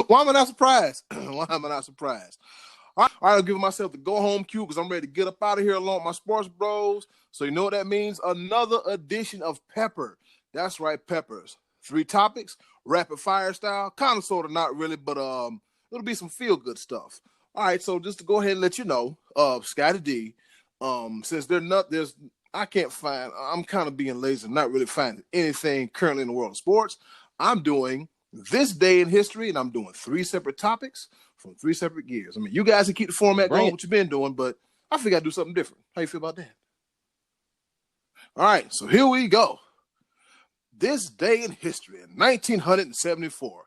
Why am I not surprised? All right, I'm giving myself the go home cue because I'm ready to get up out of here along with my sports bros. So you know what that means? Another edition of Pepper. That's right, Peppers. 3 topics, rapid fire style, kind of, sort of, not really, but it'll be some feel good stuff. All right, so just to go ahead and let you know, Scottie D, since I can't find, I'm kind of being lazy, not really finding anything currently in the world of sports. I'm doing this day in history, and I'm doing 3 separate topics from 3 separate years. I mean, you guys can keep the format going, what you've been doing, but I think I'd do something different. How you feel about that? All right, so here we go. This day in history, in 1974,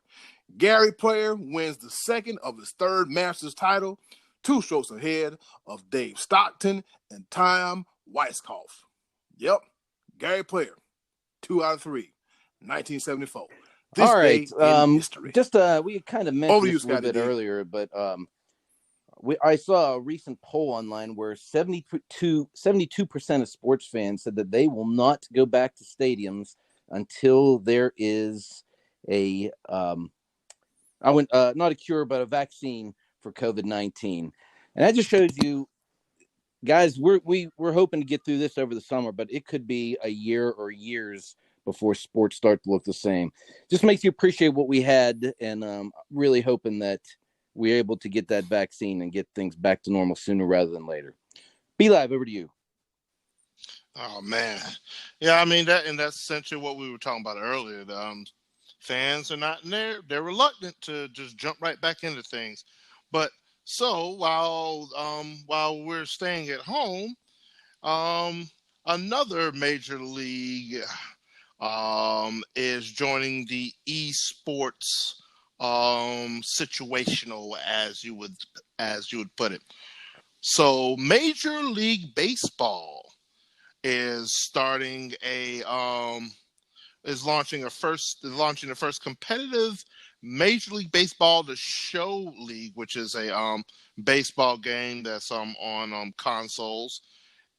Gary Player wins the second of his 3rd Masters title, 2 strokes ahead of Dave Stockton and Tom Weiskopf. Yep, Gary Player, 2 out of 3, 1974. This all right, day in history. Just we kind of mentioned this a little bit earlier, but I saw a recent poll online where 72% of sports fans said that they will not go back to stadiums until there is a not a cure, but a vaccine for COVID-19. And that just shows you, guys, we're hoping to get through this over the summer, but it could be a year or years before sports start to look the same. Just makes you appreciate what we had, and really hoping that we're able to get that vaccine and get things back to normal sooner rather than later. Be Live, over to you. Oh man, yeah. I mean that's essentially what we were talking about earlier. Fans are not in there; they're reluctant to just jump right back into things. But so while we're staying at home, another major league is joining the esports situational, as you would put it. So Major League Baseball is launching the first competitive Major League Baseball The Show League, which is a baseball game that's on consoles,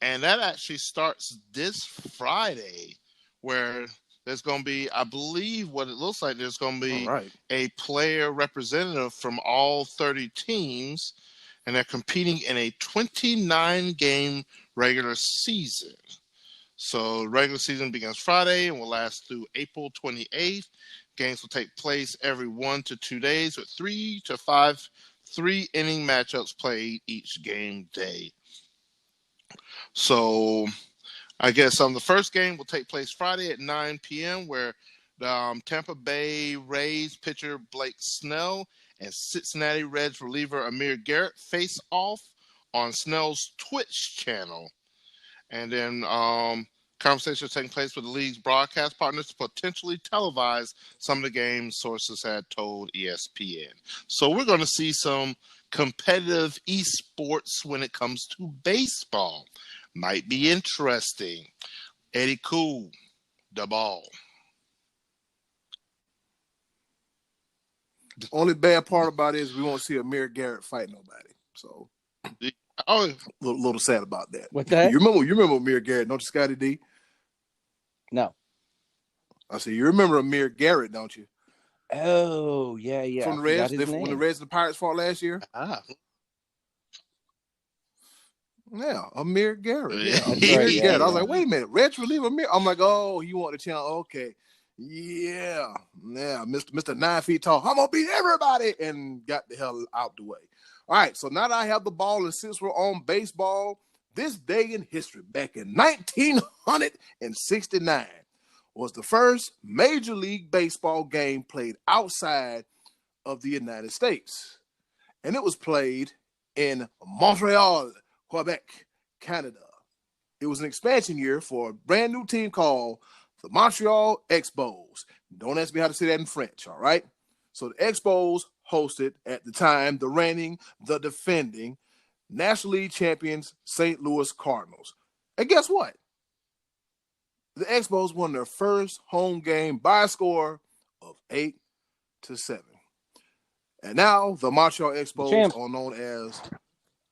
and that actually starts this Friday, where there's going to be, I believe, what it looks like, there's going to be a player representative from all 30 teams, and they're competing in a 29-game regular season. So regular season begins Friday and will last through April 28th. Games will take place every 1 to 2 days with 3 to 5 3-inning matchups played each game day. So I guess the first game will take place Friday at 9 p.m. where Tampa Bay Rays pitcher Blake Snell and Cincinnati Reds reliever Amir Garrett face off on Snell's Twitch channel. And then conversations taking place with the league's broadcast partners to potentially televise some of the games, sources had told ESPN. So we're going to see some competitive esports when it comes to baseball. Might be interesting. Eddy Kool, the ball. Only bad part about it is we won't see Amir Garrett fight nobody. So, little sad about that. What's that? You remember Amir Garrett, don't you, Scottie D? No. I said you remember Amir Garrett, don't you? Oh yeah. From the Reds, when the Reds and the Pirates fought last year. Yeah, Amir Garrett. Yeah, Amir Garrett. I was like, wait a minute, Reds relieve Amir. I'm like, oh, you want the channel? Okay, yeah, Mr. 9 feet tall. I'm gonna beat everybody, and got the hell out the way. All right, so now that I have the ball, and since we're on baseball, this day in history, back in 1969, was the first Major League Baseball game played outside of the United States, and it was played in Montreal, Quebec, Canada. It was an expansion year for a brand new team called the Montreal Expos. Don't ask me how to say that in French, all right? So the Expos hosted, at the time, the defending National League champions St. Louis Cardinals. And guess what? The Expos won their first home game by a score of 8-7. And now the Montreal Expos are known as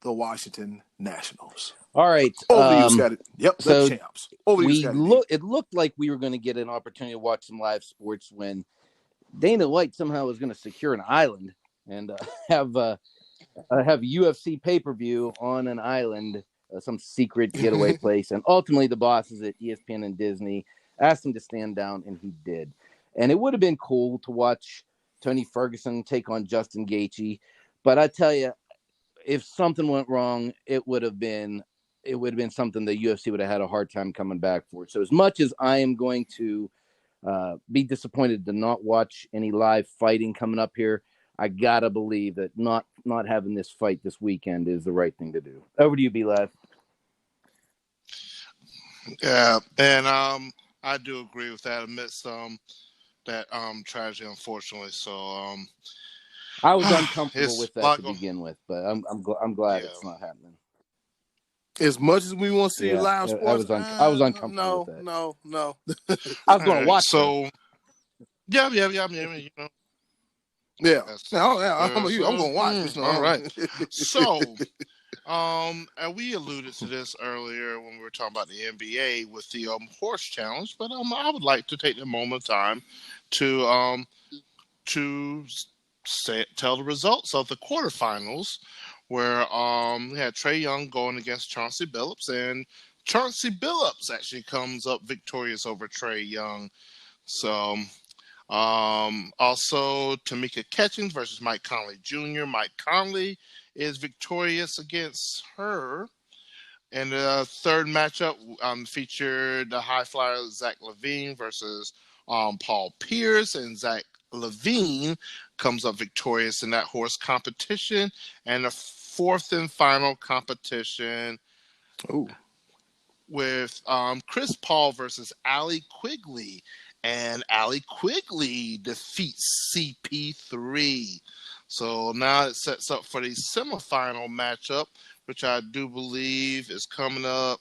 the Washington Nationals. All right. Over to you, Scotty. Yep, so the champs. Over to you, Scotty. It looked like we were going to get an opportunity to watch some live sports when Dana White somehow was going to secure an island and have UFC pay-per-view on an island, some secret getaway place. And ultimately, the bosses at ESPN and Disney asked him to stand down, and he did. And it would have been cool to watch Tony Ferguson take on Justin Gaethje. But I tell you, if something went wrong, it would have been something the UFC would have had a hard time coming back for. So as much as I am going to be disappointed to not watch any live fighting coming up here, I gotta believe that not having this fight this weekend is the right thing to do. Over to you, B-Live. Yeah, and I do agree with that amidst that tragedy, unfortunately. So I was uncomfortable with that to begin with, but I'm glad it's not happening. As much as we want to see live sports, I was uncomfortable with that. No. I was going to watch. So, yeah. I mean, you know. Yeah. I'm going to watch. All right. So, and we alluded to this earlier when we were talking about the NBA with the horse challenge, but I would like to take a moment of time to tell the results of the quarterfinals, where we had Trae Young going against Chauncey Billups, and Chauncey Billups actually comes up victorious over Trae Young. So, also Tamika Catchings versus Mike Conley Jr. Mike Conley is victorious against her. And the third matchup featured the high flyer Zach LaVine versus Paul Pierce, and Zach LaVine comes up victorious in that horse competition. And the fourth and final competition with Chris Paul versus Allie Quigley, and Allie Quigley defeats CP3. So now it sets up for the semifinal matchup, which I do believe is coming up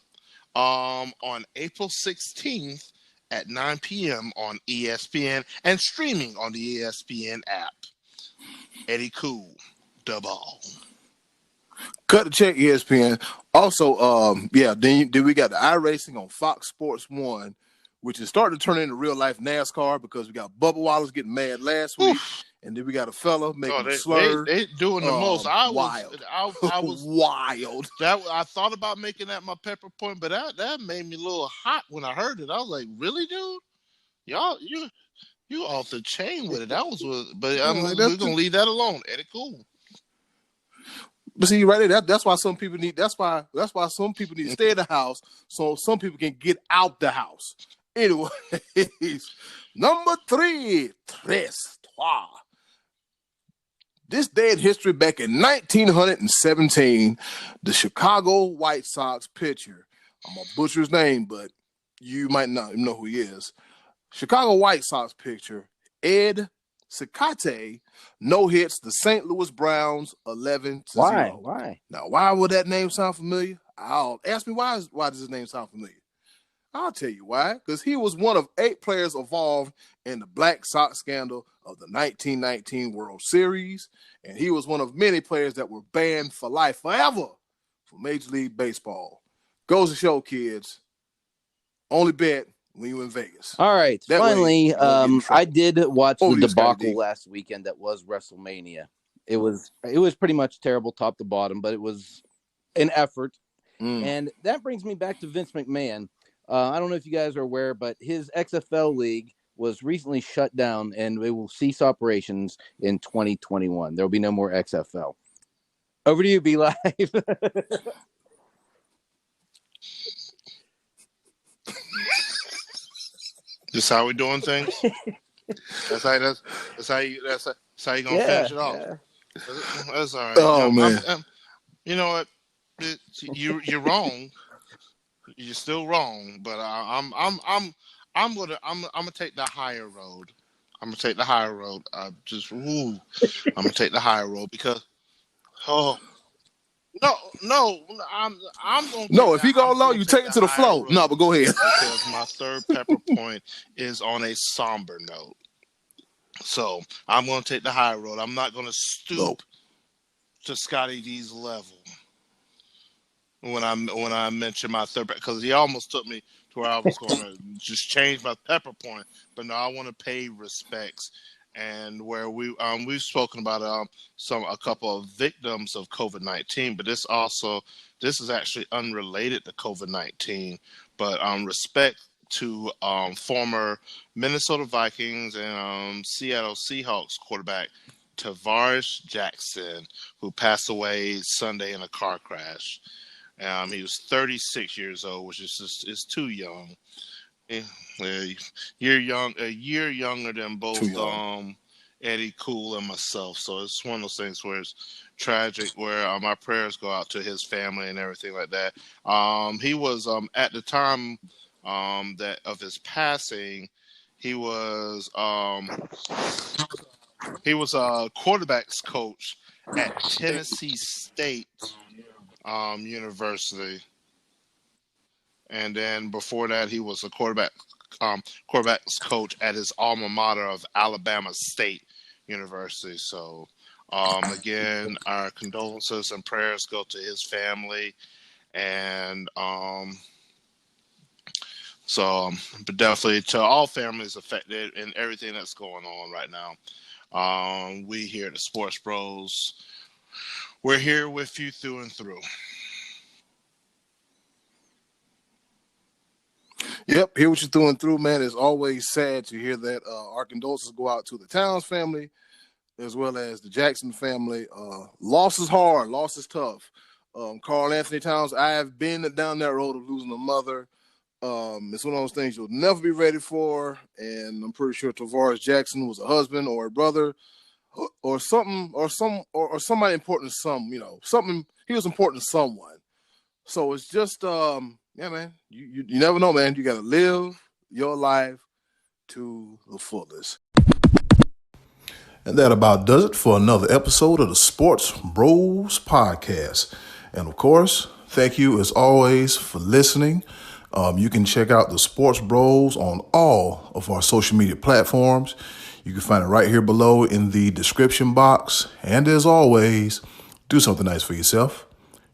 on April 16th at 9 p.m. on ESPN and streaming on the ESPN app. Eddy Kool, the ball. Cut the check, ESPN. Also, then we got the iRacing on Fox Sports 1, which is starting to turn into real life NASCAR because we got Bubba Wallace getting mad last week. And then we got a fella making slur. They doing the most. I was wild. I thought about making that my pepper point, but that made me a little hot when I heard it. I was like, really, dude? Y'all, you off the chain with it. That was but we're gonna leave that alone. Eddy Kool. But see, right there, that's why some people need. That's why some people need to stay in the house, so some people can get out the house. Anyways, number 3, tres, trois. This day in history, back in 1917, the Chicago White Sox pitcher, I'm going to butcher his name, but you might not know who he is. Chicago White Sox pitcher, Ed Kool, no-hits the St. Louis Browns 11-0. Why? Now, why would that name sound familiar? Ask me why does his name sound familiar? I'll tell you why. Because he was one of 8 players involved in the Black Sox scandal of the 1919 World Series. And he was one of many players that were banned for life, forever, from Major League Baseball. Goes to show, kids, only bet when you're in Vegas. All right. That finally, I did watch Over the to you, Scottie debacle D. last weekend that was WrestleMania. It was pretty much terrible top to bottom, but it was an effort. And that brings me back to Vince McMahon. I don't know if you guys are aware, but his XFL league was recently shut down, and it will cease operations in 2021. There will be no more XFL. Over to you, Be Live. This how we doing things? That's how you gonna finish it off. Yeah. That's all right. Oh man. You know what? You're wrong. You're still wrong, but I'm gonna take the higher road. I'm gonna take the higher road. I'm gonna take the higher road because I'm gonna no. If he go low, you take it to the flow. No, but go ahead. Because my third pepper point is on a somber note, so I'm gonna take the higher road. I'm not gonna stoop to Scottie D's level when I mention my third, because he almost took me to where I was going to just change my pepper point. But no, I want to pay respects, and where we've spoken about a couple of victims of COVID-19, but this is actually unrelated to COVID-19, but respect to former Minnesota Vikings and Seattle Seahawks quarterback Tavares Jackson, who passed away Sunday in a car crash. He was 36 years old, which is too young. A year younger than both Eddy Kool and myself. So it's one of those things where it's tragic, where my prayers go out to his family and everything like that. He was at the time that of his passing, he was a quarterbacks coach at Tennessee State University, and then before that, he was a quarterbacks coach at his alma mater of Alabama State University. So, again, our condolences and prayers go to his family, and but definitely to all families affected and everything that's going on right now. We here at the Sports Bros, we're here with you through and through. Yep, hear what you're through and through, man. It's always sad to hear that. Our condolences go out to the Towns family as well as the Jackson family. Loss is hard. Loss is tough. Carl Anthony Towns, I have been down that road of losing a mother. It's one of those things you'll never be ready for, and I'm pretty sure Tavares Jackson was a husband or a brother or something, or somebody important to something. He was important to someone. So it's just, yeah, man. You never know, man. You got to live your life to the fullest. And that about does it for another episode of the Sports Bros Podcast. And of course, thank you as always for listening. You can check out the Sports Bros on all of our social media platforms. You can find it right here below in the description box. And as always, do something nice for yourself.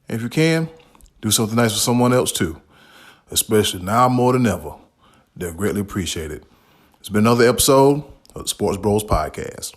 And if you can, do something nice for someone else too. Especially now more than ever. They're greatly appreciated. It's been another episode of the Sports Bros Podcast.